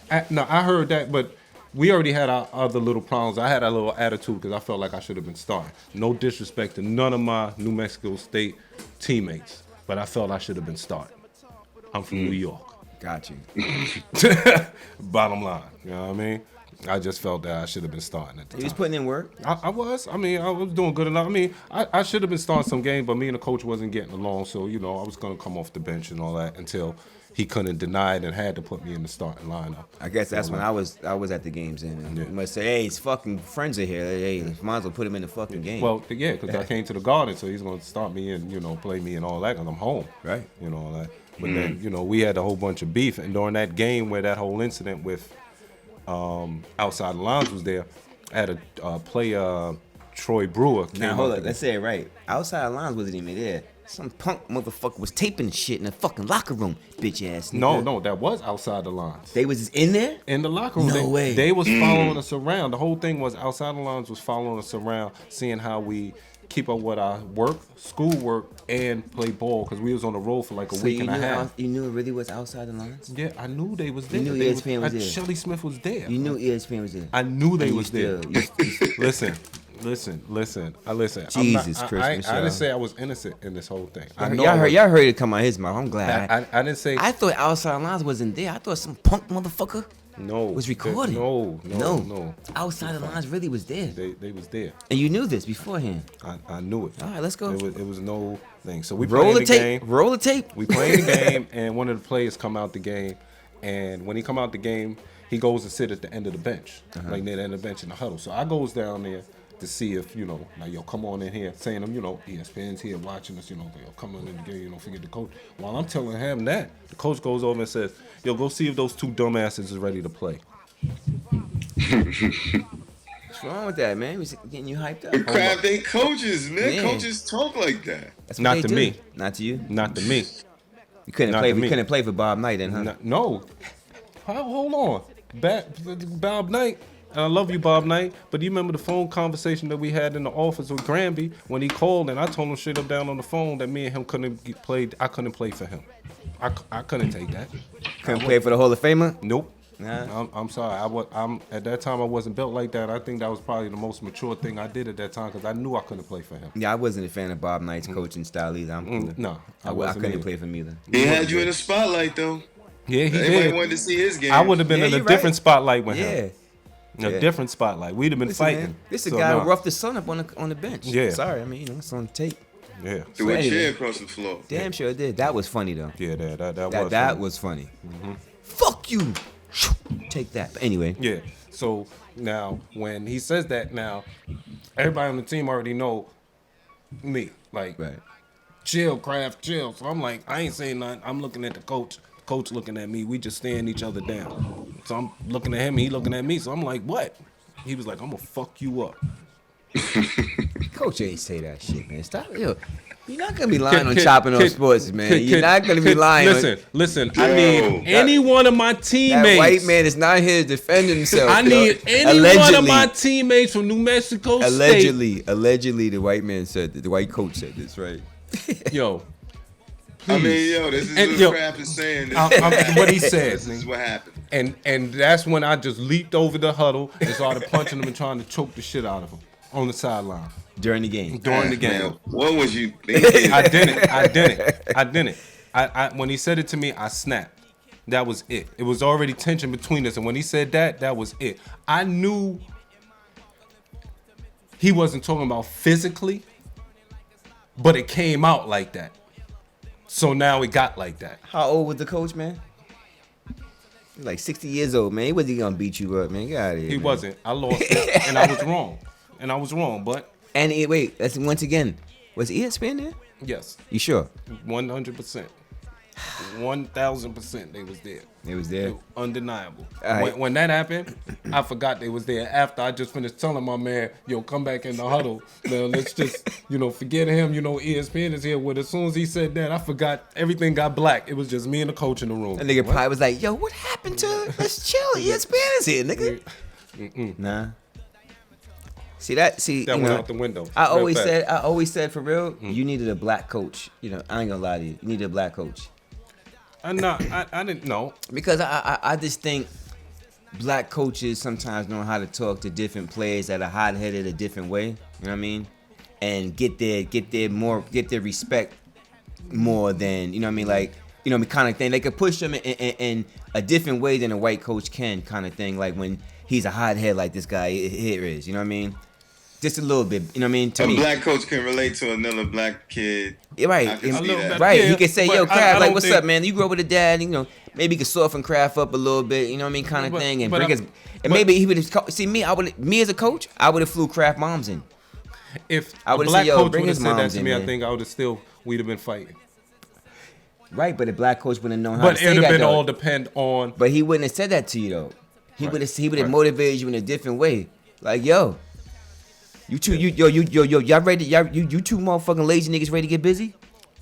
I heard that, but we already had our other little problems. I had a little attitude because I felt like I should have been starting. No disrespect to none of my New Mexico State teammates, but I felt I should have been starting. I'm from New York. Got you. Bottom line, you know what I mean? I just felt that I should have been starting at the He was time. putting in work. I was. I mean, I was doing good enough. I mean, I should have been starting some games, but me and the coach wasn't getting along. So, you know, I was going to come off the bench and all that until he couldn't deny it and had to put me in the starting lineup. I guess that's when I was at the games and you must say, hey, his fucking friends are here. Hey, might as well put him in the fucking game. Well, yeah, because I came to the Garden, so he's going to start me and, you know, play me and all that because I'm home. Right. You know, all that. But then, you know, we had a whole bunch of beef. And during that game where that whole incident with outside the lines was there, I had a player, Troy Brewer. Now, hold up. Let's say it right. Outside lines wasn't even there. Some punk motherfucker was taping shit in the fucking locker room, bitch ass nigga. No, that was outside the lines. They was in there? In the locker room. No way. They was following us around. The whole thing was outside the lines was following us around, seeing how we keep up with our work, school work, and play ball because we was on the road for like a week and a half. You knew it really was outside the lines? Yeah, I knew they was there. You knew ESPN was there. Shelly Smith was there. You knew ESPN was there. I knew they And was there. Listen. I listen. Jesus Christmas, I didn't y'all. say I was innocent in this whole thing. Y'all heard it come out his mouth. I'm glad. I didn't say. I thought outside lines wasn't there. I thought some punk motherfucker was recording. No. Outside the lines really was there. They was there. And you knew this beforehand. I knew it. All right, let's go. It was no thing. So we Roll played the the tape. game. Roll the tape. We played the game, and one of the players come out the game, and when he come out the game, he goes to sit at the end of the bench, like near the end of the bench in the huddle. So I goes down there to see if, you know, like, yo, come on in here, saying them, you know, ESPN's here watching us, you know, yo, come on in the game, you know, forget the coach. While I'm telling him that, the coach goes over and says, yo, go see if those two dumbasses is ready to play. What's wrong with that, man? He's getting you hyped up. Crap, they coaches, man. Yeah. Coaches talk like that. That's what Not they to do. me. Not to you. Not to me. You couldn't Not play. to You me. couldn't play for Bob Knight, then, huh? No. Hold on. Bob Knight. And I love you, Bob Knight. But do you remember the phone conversation that we had in the office with Granby when he called and I told him straight up down on the phone that me and him couldn't play. I couldn't play for him. I couldn't take that. Couldn't play for the Hall of Famer. Nope. Nah. I'm sorry. I'm at that time I wasn't built like that. I think that was probably the most mature thing I did at that time because I knew I couldn't play for him. Yeah, I wasn't a fan of Bob Knight's coaching style either. I'm cool. No, I wasn't couldn't either. play for him either. He had you in the spotlight though. Yeah, he Everybody did. wanted to see his game. I would have been Yeah, in a you're different right. spotlight with Yeah. him. A Yeah. different spotlight. We'd have been Listen, fighting. man, this is So, a guy nah. who roughed his son up on the bench. Yeah. Sorry, I mean, you know, it's on tape. Yeah. Threw a anyway. chair across the floor. Damn sure it did. That was funny though. Yeah, That was funny. Fuck you. Take that. But anyway. Yeah. So now when he says that, now everybody on the team already know me. Like, Right. chill, Kraft, chill. So I'm like, I ain't saying nothing. I'm looking at the coach. The coach looking at me. We just staring each other down. So I'm looking at him. He looking at me. So I'm like, what? He was like, I'm gonna fuck you up. Coach ain't say that shit, man. Stop. Yo, you're not gonna be lying on chopping on sports, man. You're not gonna be lying. Listen. Yo, I need any one of my That teammates. white man is not here to defend himself. I need any one of my teammates from New Mexico State. Allegedly, the white man said that. The white coach said this, right? Yo, I mean, yo, this is And, what yo, Kraft is saying. what he said. This is what happened. And that's when I just leaped over the huddle and started punching him and trying to choke the shit out of him on the sideline During the game. during the game. Man, what was you thinking? I didn't. I when he said it to me, I snapped. That was it. It was already tension between us, and when he said that was it. I knew he wasn't talking about physically, but it came out like that. So now it got like that. How old was the coach, man? He like 60 years old, man. He wasn't gonna beat you up, man. Get out of here. He man. wasn't. I lost it, and I was wrong. But And wait, that's once again. Was ESPN there? yes, You sure? 100%, 1,000% they was there. It was there. Undeniable. All right. When that happened, I forgot they was there. After I just finished telling my man, yo, come back in the huddle. Now, let's just, forget him. ESPN is here. Well, as soon as he said that, I forgot. Everything got black. It was just me and the coach in the room. That nigga probably was like, yo, what happened to let's chill. ESPN is here, nigga. Nah. See, That you went know, out the window. I real always fast. said for real, you needed a black coach. I ain't gonna lie to you. You needed a black coach. I didn't know. Because I just think black coaches sometimes know how to talk to different players that are hot-headed a different way. You know what I mean? And get their respect more than, you know what I mean? Like, you know, kind of thing. They could push him in a different way than a white coach can, kind of thing. Like when he's a hothead like this guy here is, you know what I mean? Just a little bit, you know what I mean? To a me, black coach can relate to another black kid. yeah, right, I can see that. right. Yeah, He could say, but "Yo, Craft, I like, don't what's think- up, man? You grew up with a dad, you know, maybe he could soften Craft up a little bit, you know what I mean, kind of But- thing, and but bring his, I'm- and but- maybe he would have see me as a coach, I would have flew Craft moms in, If I a would've black said, yo, coach bring would have his said that moms to in, me, man. I think we'd have been fighting. right? But the black coach wouldn't know how But to it say would that, have been though. all depend on. But he wouldn't have said that to you though. He Right. would have Right. motivated you in a different way. Like, yo, y'all ready? You two motherfucking lazy niggas ready to get busy?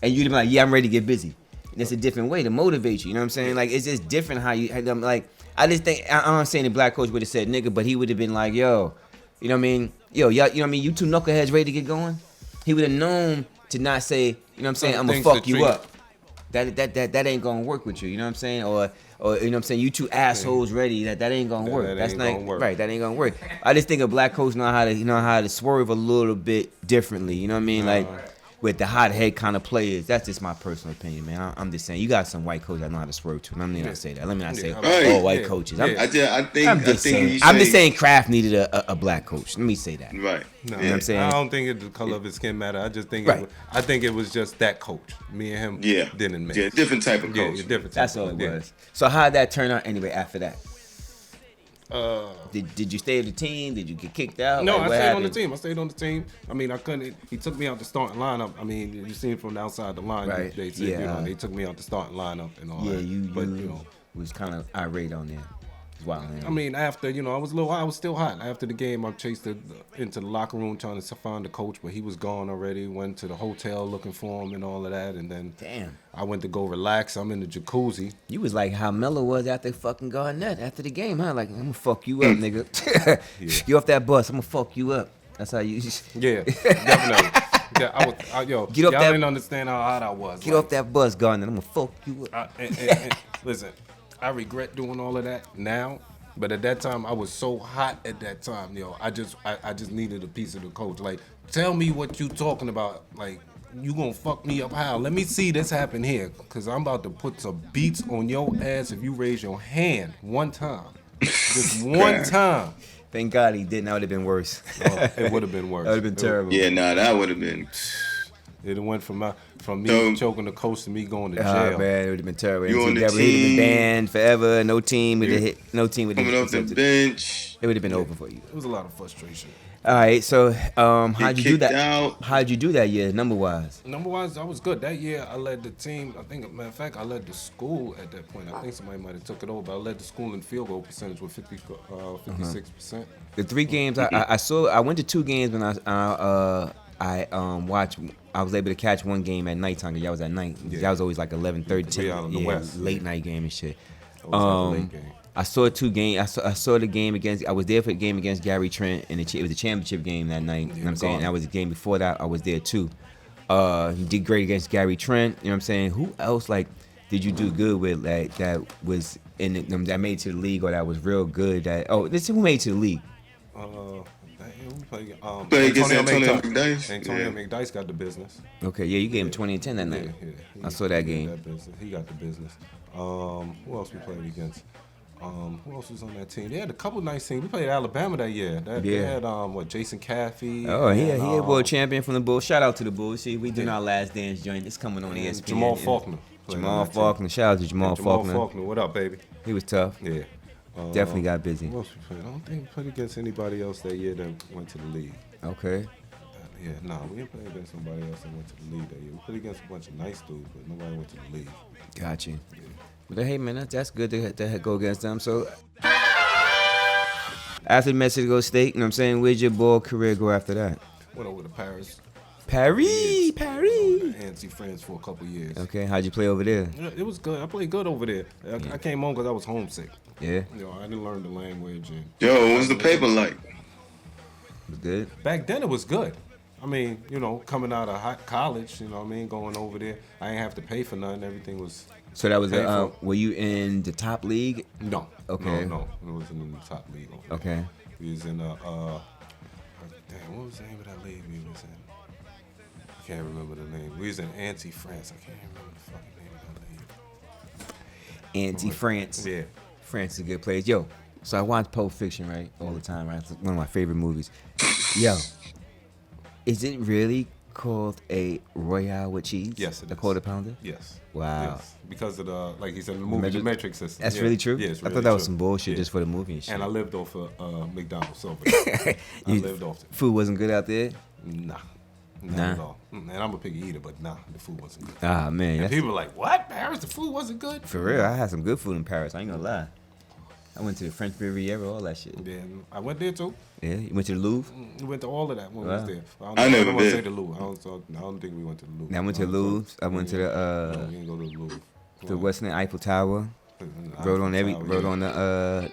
And you'd be like, yeah, I'm ready to get busy. And it's a different way to motivate you. You know what I'm saying? Like, it's just different how you like. I just think I'm not saying the black coach would have said nigga, but he would have been like, yo, you know what I mean? Yo, y'all, you know what I mean? You two knuckleheads ready to get going? He would have known to not say, you know what I'm saying? I'm gonna Things fuck to you treat- up. That ain't gonna work with you. You know what I'm saying? Or you know what I'm saying? You two assholes ready. That ain't gonna work. that That's ain't not gonna work. right. That ain't gonna work. I just think a black coach know how to swerve a little bit differently. You know what I mean? Like with the hot head kind of players. That's just my personal opinion, man. I'm just saying you got some white coaches that know how to swerve too. Let me not say that. Let me not say Right. all white Yeah. coches. Yeah. I think I'm when just you saying say- Kraft needed a black coach. Let me say that. Right. No, You know what I'm saying? I don't think the color of his skin matter. I just think Right. I think it was just that coach. Me and him Yeah. didn't mix. Yeah, different type of Yeah, coach. different. That's type all of- it yeah. was. So how'd that turn out anyway after that? Did you stay with the team? Did you get kicked out? No, Like, I what stayed on the happened? team. I stayed on the team. I mean, I couldn't. He took me out the starting lineup. I mean, you seen from the outside the line. Right. They said, Yeah. you know, they took me out the starting lineup and all Yeah, that. you But you know, was kind of irate on there. Wow. I mean, after I was still hot. After the game, I chased into the locker room trying to find the coach, but he was gone already. Went to the hotel looking for him and all of that, and then Damn. I went to go relax. I'm in the jacuzzi. You was like how Melo was after fucking Garnett after the game, huh? Like, I'm gonna fuck you up, nigga. You off that bus, I'm gonna fuck you up. That's how you Yeah, definitely. Yeah, yo, Get off y'all that- didn't understand how hot I was. get off that bus, Garnett. I'm gonna fuck you up. And listen, I regret doing all of that now, but at that time I was so hot at that time, I just needed a piece of the coach. Like, tell me what you talking about. Like, you gonna fuck me up how? Let me see this happen here, cause I'm about to put some beats on your ass if you raise your hand one time, just one time. Thank God he didn't. That would have been worse. Oh, it would have been worse. That would have been terrible. Yeah, nah, that would have been. It went from me So- choking the coach to me going to Oh jail. man, it would have been terrible. You on the NCAA would have been team. banned forever. No team would have hit. No team would have Coming off the bench. It would have been over for you. It was a lot of frustration. All right, so how'd you do kicked that? out. How'd you do that year, number wise? Number wise, I was good. That year, I led the team. I think, matter of fact, I led the school at that point. I think somebody might have took it over. But I led the school in field goal percentage with 56%. The 3 games I saw, I went to 2 games when I watched. I was able to catch 1 game at nighttime. Y'all was at night. Yeah. That was always like 11:30, We out in the West. late night game and shit. It was like a late game. I saw 2 games. I saw the game against. I was there for the game against Gary Trent, and it was a championship game that night. You know what I'm saying? And that was the game before that. I was there too. He did great against Gary Trent. You know what I'm saying? Who else did you do good with that was in that made it to the league or that was real good? Who made it to the league? We played against Antonio McDyess. McDyess. Antonio Yeah. McDyess got the business. Okay, yeah, you gave him 20 and 10 that night. Yeah. I saw that He game. got business. He got the business. Who else we played against? Who else was on that team? They had a couple nice teams. We played Alabama that year. They Yeah. had Jason Caffey. Oh, he and, a world champion from the Bulls. Shout out to the Bulls. See, we doing our last dance joint. It's coming on and ESPN. Jamal Faulkner. played Jamal on that team. Faulkner. Shout out to Jamal Faulkner. What up, baby? He was tough. Yeah. Definitely got busy. Who else we played? I don't think we played against anybody else that year that went to the league. Okay. Yeah, we didn't play against somebody else that went to the league that year. We played against a bunch of nice dudes, but nobody went to the league. Got you. But hey, man, that's good to go against them. So after Mexico State, you know what I'm saying, where'd your ball career go after that? Went over to Paris. Paris. Antsy friends for a couple years. Okay, how'd you play over there? Yeah, it was good. I played good over there. I came home because I was homesick. Yeah, I didn't learn the language. And Yo, what was the paper like? it was good. back then it was good. I mean, coming out of college, going over there, I ain't have to pay for nothing. Everything was So that was paid for. were you in the top league? No. Okay. No. It wasn't in the top league. Over there. Okay. We was in damn, what was the name of that league we was in? I can't remember the name. We was in Antsy France. I can't remember the fucking name of that league. Anti-France. Yeah. France is a good place. Yo, so I watch Pulp Fiction, right? All the time, right? It's one of my favorite movies. Yo, is it really called a Royale with cheese? Yes, it a is. Quarter pounder? Yes. Wow. Yes. Because of the, like he said in the movie, the metric system. That's really true? Yeah, it's I really thought that was true. some bullshit Yeah. just for the movie and shit. And I lived off of McDonald's over there. I lived off it. Food wasn't good out there? Not Nah. at all. And I'm a picky eater, but the food wasn't good. Ah, man. And That's, people are like, what? Paris, the food wasn't good? for real, I had some good food in Paris. I ain't gonna lie. I went to the French Riviera, all that shit. Then I went there too. Yeah, you went to the Louvre? We went to all of that when we was Wow. there. I never don't want to did. say the Louvre. I don't think we went to the Louvre. I went to the Louvre. I went to No, the we didn't go to the Louvre. Western Eiffel Tower. Rode on the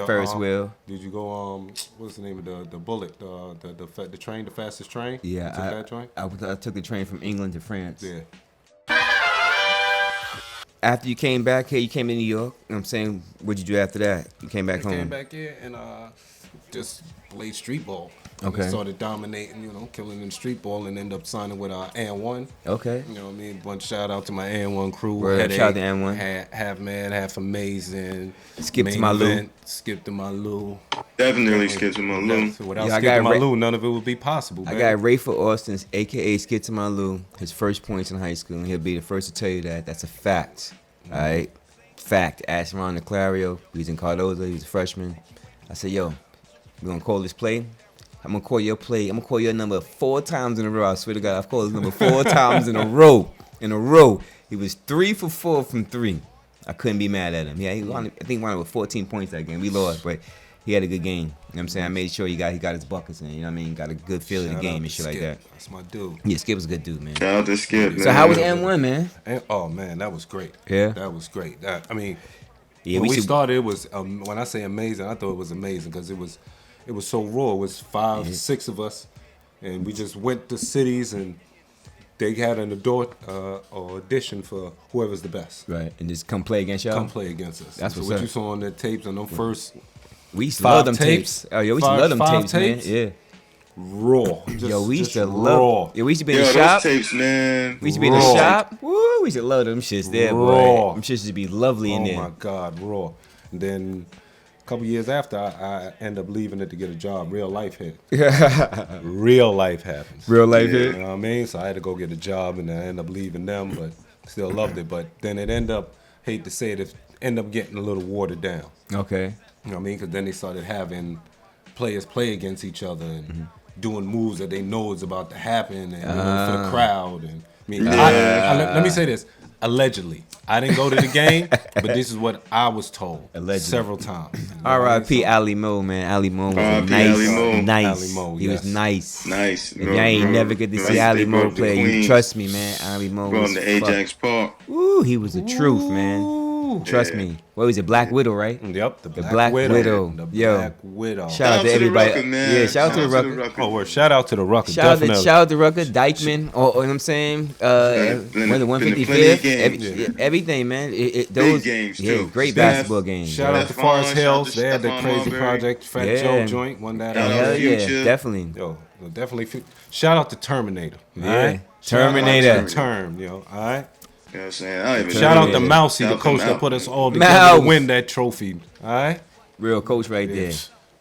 Ferris wheel. Did you go? What's the name of the bullet? The train, the fastest train. Yeah, You took that train. I took the train from England to France. Yeah. After you came back here, you came to New York. You know what I'm saying? What'd you do after that? You came back I home. came back here and just played street ball. And Okay. then started dominating, killing in street ball, and ended up signing with AN1. Okay. You know what I mean? One shout out to my AN1 crew. Word up, Headache, shout out to AN1. Half man, half amazing. Skip to Main my Lou. event, Skip to my Lou. Definitely skip to my Lou. Without Yeah, I Skip got to my Ray- Lou, none of it would be possible. I baby. got Rayford Austin's, a.k.a. Skid to My Lou, his first points in high school, and he'll be the first to tell you that. That's a fact. All right? Fact. Ask Ron DeClario. He's in Cardozo. He's a freshman. I said, yo, we're going to call this play. I'm going to call your play. I'm going to call your number 4 times in a row. I swear to God, I've called his number 4 times in a row. He was 3 for 4 from 3. I couldn't be mad at him. Yeah, I think he won with 14 points that game. We lost, but he had a good game. You know what I'm saying? I made sure he got his buckets in. You know what I mean? Got a good feel of the Shout game out and to shit like Skip. that. That's my dude. Yeah, Skip was a good dude, man. Shout out to Skip, man. So how was N1, man? And, oh man, that was great. Yeah? That was great. Yeah, when we we should- started, it was when I say amazing, I thought it was amazing because it was so raw. It was 5, 6 of us, and we just went to cities, and they had an audition for whoever's the best. Right, and just come play against y'all? Come play against us. That's so what's what up. you saw on the tapes and them first We used to 5 love them tapes. tapes. Oh, yo, we used to love them Five tapes, tapes? man. Yeah. raw. Yo, we used to raw. love. Yo, we used to be in Yo, the those shop. tapes, man. We used to be in the Raw. shop. Woo, we used to love them shits there, boy. Raw. Them shits used to be lovely in Oh there. my God, raw. And then a couple years after, I end up leaving it to get a job. Real life hit. Real life happens. Real life You hit. know what I mean? So I had to go get a job, and I ended up leaving them, but still loved it. But then it ended up, hate to say it ended up getting a little watered down. Okay. You know what I mean? Because then they started having players play against each other and doing moves that they know is about to happen, and for the crowd. And I mean, let me say this. Allegedly, I didn't go to the game, but this is what I was told Allegedly. several times. You know what I mean? R.I.P. So- Ali Mo, man. Ali Mo was a R.I.P. nice, Ali Mo. nice. Ali Mo, He was yes. nice. Nice. If y'all ain't never get to see Ali Mo play, you trust me, man. Ali Mo Bro, was the Ajax Park. Ooh, he was the truth, man. Ooh. Trust Yeah. me. What was it, Black Widow, right? Yep, the Black Widow. The Yo. Black Widow. Shout out to the everybody. Rucker, man. Yeah, shout out to the Rucker. Oh, word. Shout out to the Rucker. Shout Definitely. out to Rucker, Dykeman, or you know what I'm saying? Been The plenty of 155th. games. Everything, man. Those games, yeah, too. great Steph, basketball games. Shout yo. out to Stephon, Forest shout Hills. out to They had the Stephon crazy Marbury. project. Fat Yeah. Joe joint. Won that Shout out. out Hell to yeah, Future. definitely. Yo, definitely. Shout out to Terminator. Yeah. Alright? Terminator. Shout out to Term, yo. All right. You know what I'm saying? I don't even Shout out to Terminator. Mousy, Shout the out to coach that Mouse. put us all together Mouse. to win that trophy. All right. Real coach right there.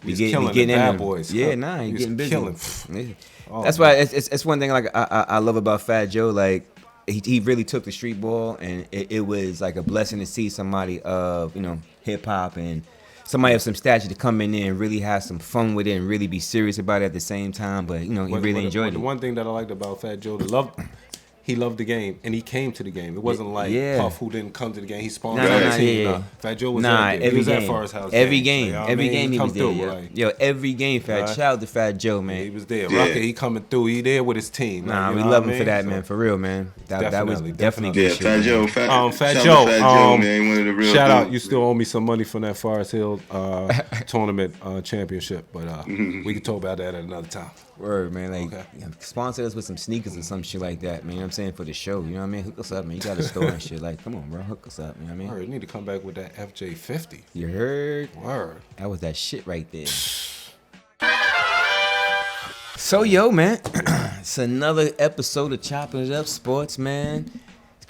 He's killing the getting in bad them. boys. Yeah, nah, he's He's getting busy. killing. Yeah. Oh, That's why it's one thing like I love about Fat Joe. Like he really took the street ball, and it was like a blessing to see somebody of hip hop and somebody of some stature to come in there and really have some fun with it and really be serious about it at the same time. But he really enjoyed The it. one thing that I liked about Fat Joe, he loved the game, and he came to the game. It wasn't like Yeah. Puff who didn't come to the game. He spawned Nah, on nah, the team. yeah. Nah. Fat Joe was Nah, there. He every was at game, Forest House. every games, game, you know what I every mean? game he come was there. through, Yo. like, Yo, every game, Fat. Right. Shout out to Fat Joe, man. he was there. Yeah. Rocket, he coming through. He there with his team. Nah, like, you we know love what him I for that, mean? man. For real, man. That was Definitely, definitely Yeah, good shit. Fat man. Joe. Fat Shout out to Joe, Fat Joe, man. One of the real Shout out, dudes. you still owe me some money from that Forest Hill tournament championship, but we can talk about that at another time. Word, man. Like, Okay. sponsor us with some sneakers or some shit like that, man. You know what I'm saying? For the show. You know what I mean? Hook us up, man. You got a store and shit. Like, come on, bro. Hook us up. You know what I mean? Word, you need to come back with that FJ50. You heard? Word. That was that shit right there. So, yo, man. It's another episode of Chopping It Up Sports, man.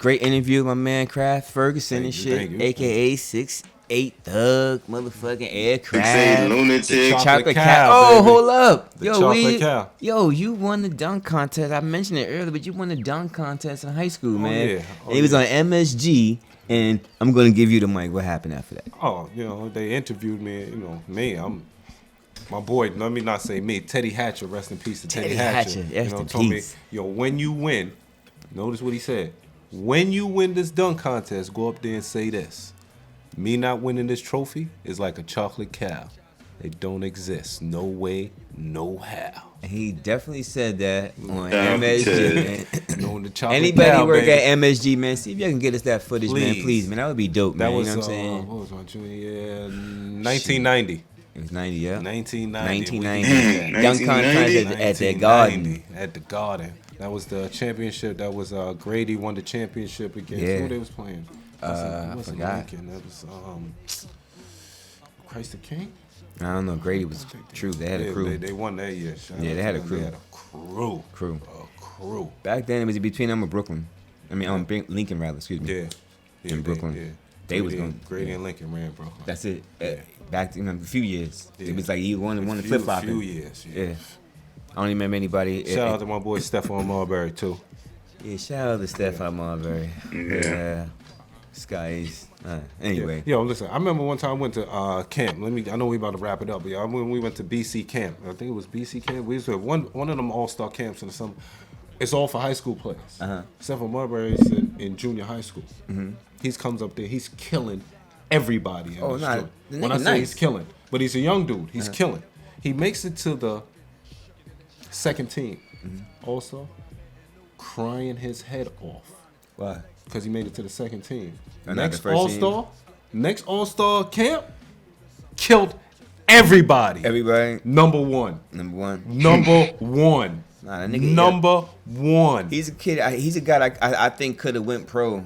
Great interview, my man Kraft Ferguson and Thank shit, you. aka 6'8" Thug, motherfucking Aircraft. 6'8" lunatic. Chocolate cow, cow. Oh, baby. hold up. The chocolate cow. Yo, you won the dunk contest. I mentioned it earlier, but you won the dunk contest in high school, man. Yeah. Oh, And it was yeah. on MSG, and I'm gonna give you the mic. What happened after that? Oh, they interviewed me. I'm my boy. Let me not say me. Teddy Hatcher, rest in peace to Teddy Hatcher. Rest in told me, peace. when you win, notice what he said. When you win this dunk contest, go up there and say this. Me not winning this trophy is like a chocolate cow. It don't exist. No way, no how. He definitely said that on Damn, MSG, man. Knowing the chocolate Anybody cow, work baby. at MSG, man, see if y'all can get us that footage, man. Please. Please, man. That would be dope, That man. was You know what I'm saying? what was my junior year? 1990. It was 90, yeah. 1990. 1990. Dunk contest at the Garden. At the Garden. That was the championship. That was Grady won the championship against who they was playing. I forgot. Lincoln. That was Christ the King. I don't know. Grady was true. They had a crew. They won that year. Shout Yeah, out they to had a them. crew. They had a crew. Crew. Back then, it was between them and Brooklyn. I mean, Lincoln, rather. Excuse me. Yeah. In Brooklyn. Yeah. They was going. Grady and Lincoln ran, bro. That's it. Back in a few years, Yeah. it was like you wanted to flip flop. Few years. Yeah. I don't even remember anybody. Shout out to my boy Stephon Marbury too. Yeah, shout out to Stephon Marbury. Yeah. Skies. Anyway. Yo, listen. I remember one time I went to camp. I know we about to wrap it up, but when we went to BC camp, I think it was BC camp. We used to have one of them all-star camps in the summer. It's all for high school players. Stephon Marbury is in junior high school. He comes up there. He's killing everybody. Oh, nah, the when I nigga say nice. he's killing, but he's a young dude. He's killing. He makes it to the second team. Also, crying his head off. Why? Because he made it to the second team. Not the first team? Next All-Star camp, killed everybody. Everybody. Number one. Number one. Number one. Nah, that nigga. Number one. He's a kid. He's a guy I think could have went pro.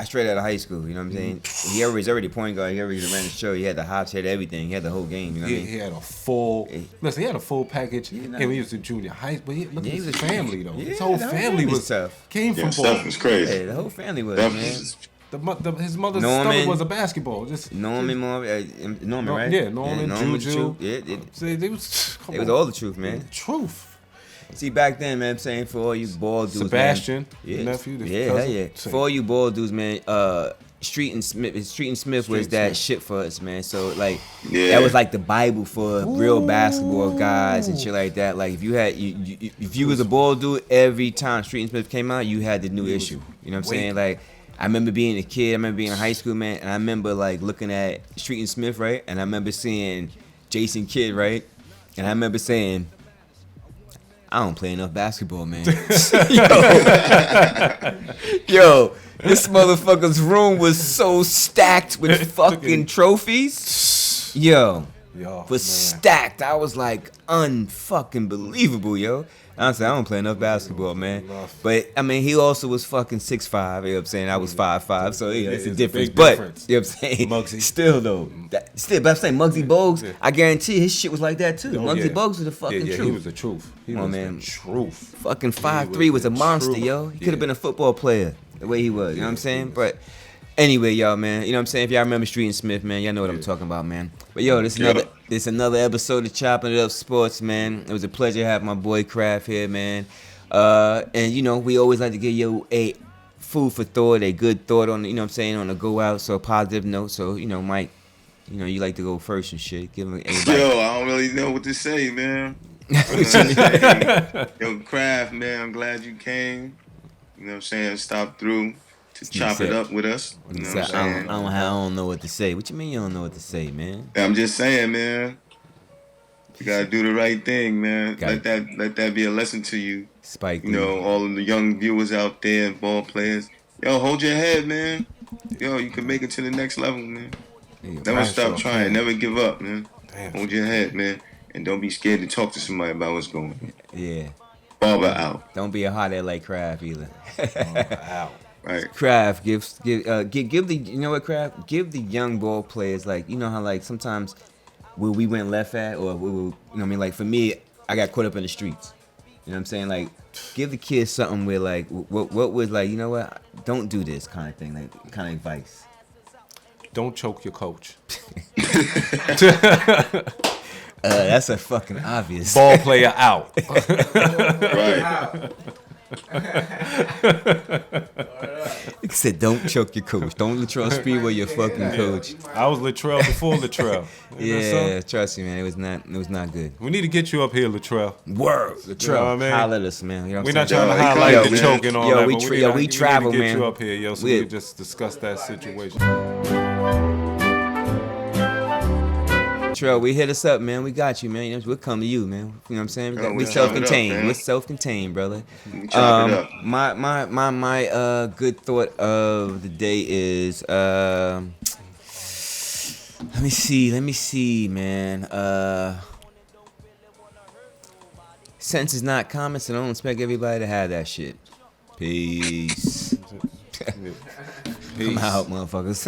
Straight out of high school, you know what I'm saying? He was already point guard. He already ran the show. He had the hops, he had everything. He had the whole game. You know what I mean? He had a full. Listen, he had a full package. nah. When he was in junior high, but look at he his was- family though. Yeah, His whole the whole family family's was tough. came Yeah, from stuff ball. was crazy. Yeah, the whole family was, Stuff man. was- His mother's Norman. stomach was a basketball. Norman, right? Yeah, Norman, Juju. Yeah, They was. it was all the truth, man. Truth. See, back then, man, I'm saying for all you ball dudes, Sebastian, man, the nephew, the yeah, cousin. yeah. For all you ball dudes, man, Street and Smith was that shit for us, man. So like, that was like the Bible for real basketball guys and shit like that. Like if you had if you was a ball dude, every time Street and Smith came out, you had the new issue. You know what I'm saying? Like I remember being a kid, I remember being in high school, man, and I remember like looking at Street and Smith, right? And I remember seeing Jason Kidd, right? And I remember saying, I don't play enough basketball, man. Yo, this motherfucker's room was so stacked with fucking trophies. Yo, was stacked. I was like, unfucking believable, yo. Honestly, I don't play enough basketball, man. But I mean, he also was fucking 6'5". You know what I'm saying? I was 5'5", so yeah, it's a difference. big But difference. you know what I'm saying? Muggsy. Still though, but I'm saying Muggsy Bogues. I guarantee his shit was like that too. Muggsy Bogues was the fucking He truth. was the truth. He Come was on, man. the truth. Fucking 5'3" was a the monster, truth. yo. He could have been a football player the way he was. You know what I'm saying? But anyway, y'all, man. You know what I'm saying? If y'all remember Street and Smith, man, y'all know what I'm talking about, man. But yo, this another episode of Chopping It Up Sports, man. It was a pleasure having my boy Kraft here, man. And you know, we always like to give you a food for thought, a good thought on, you know what I'm saying, on a go out, so a positive note. So, you know, Mike, you know, you like to go first and shit. Give him anybody. Yo, I don't really know what to say, man. Yo, Kraft, man, I'm glad you came. You know what I'm saying? Stop through to chop it up with us. You know what I'm saying? I don't know what to say. What you mean you don't know what to say, man? I'm just saying, man. You gotta do the right thing, man. Let that be a lesson to you. Spike. You know, all of the young viewers out there and ball players. Yo, hold your head, man. Yo, you can make it to the next level, man. Never stop trying. Never give up, man. Hold your head, man. And don't be scared to talk to somebody about what's going on. Yeah. Barber out. Don't be a hothead like Kraft either. Out. Right. Kraft, give the, you know what, Kraft? Give the young ball players, like, you know how like sometimes where we went left at, or we were, you know what I mean? Like for me, I got caught up in the streets. You know what I'm saying? Like give the kids something where like what was like, you know what, don't do this kind of thing, like kind of advice. Don't choke your coach. That's a fucking obvious. Ball player out. Right. He said, "Don't choke your coach. Don't Latrell Speedway your fucking coach." I was Latrell before Latrell. Yeah, trust me, man. It was not good. We need to get you up here, Latrell. Word, Latrell, You know what I mean? holla at us, man. You know what We're I'm not saying? trying to Yo, highlight yo, the man. choke and all Yo, that, we but tra- we yo, need we to travel, get man. you up here, yo, so We- we can just discuss that situation. Latrell, we hit us up, man. We got you, man. You know, we'll come to you, man. You know what I'm saying? Yo, We we chop it up, self-contained. man. We're self-contained, brother. We chop it up. My good thought of the day is let me see, man. Sense is not common, so don't expect everybody to have that shit. Peace. I'm out, motherfuckers.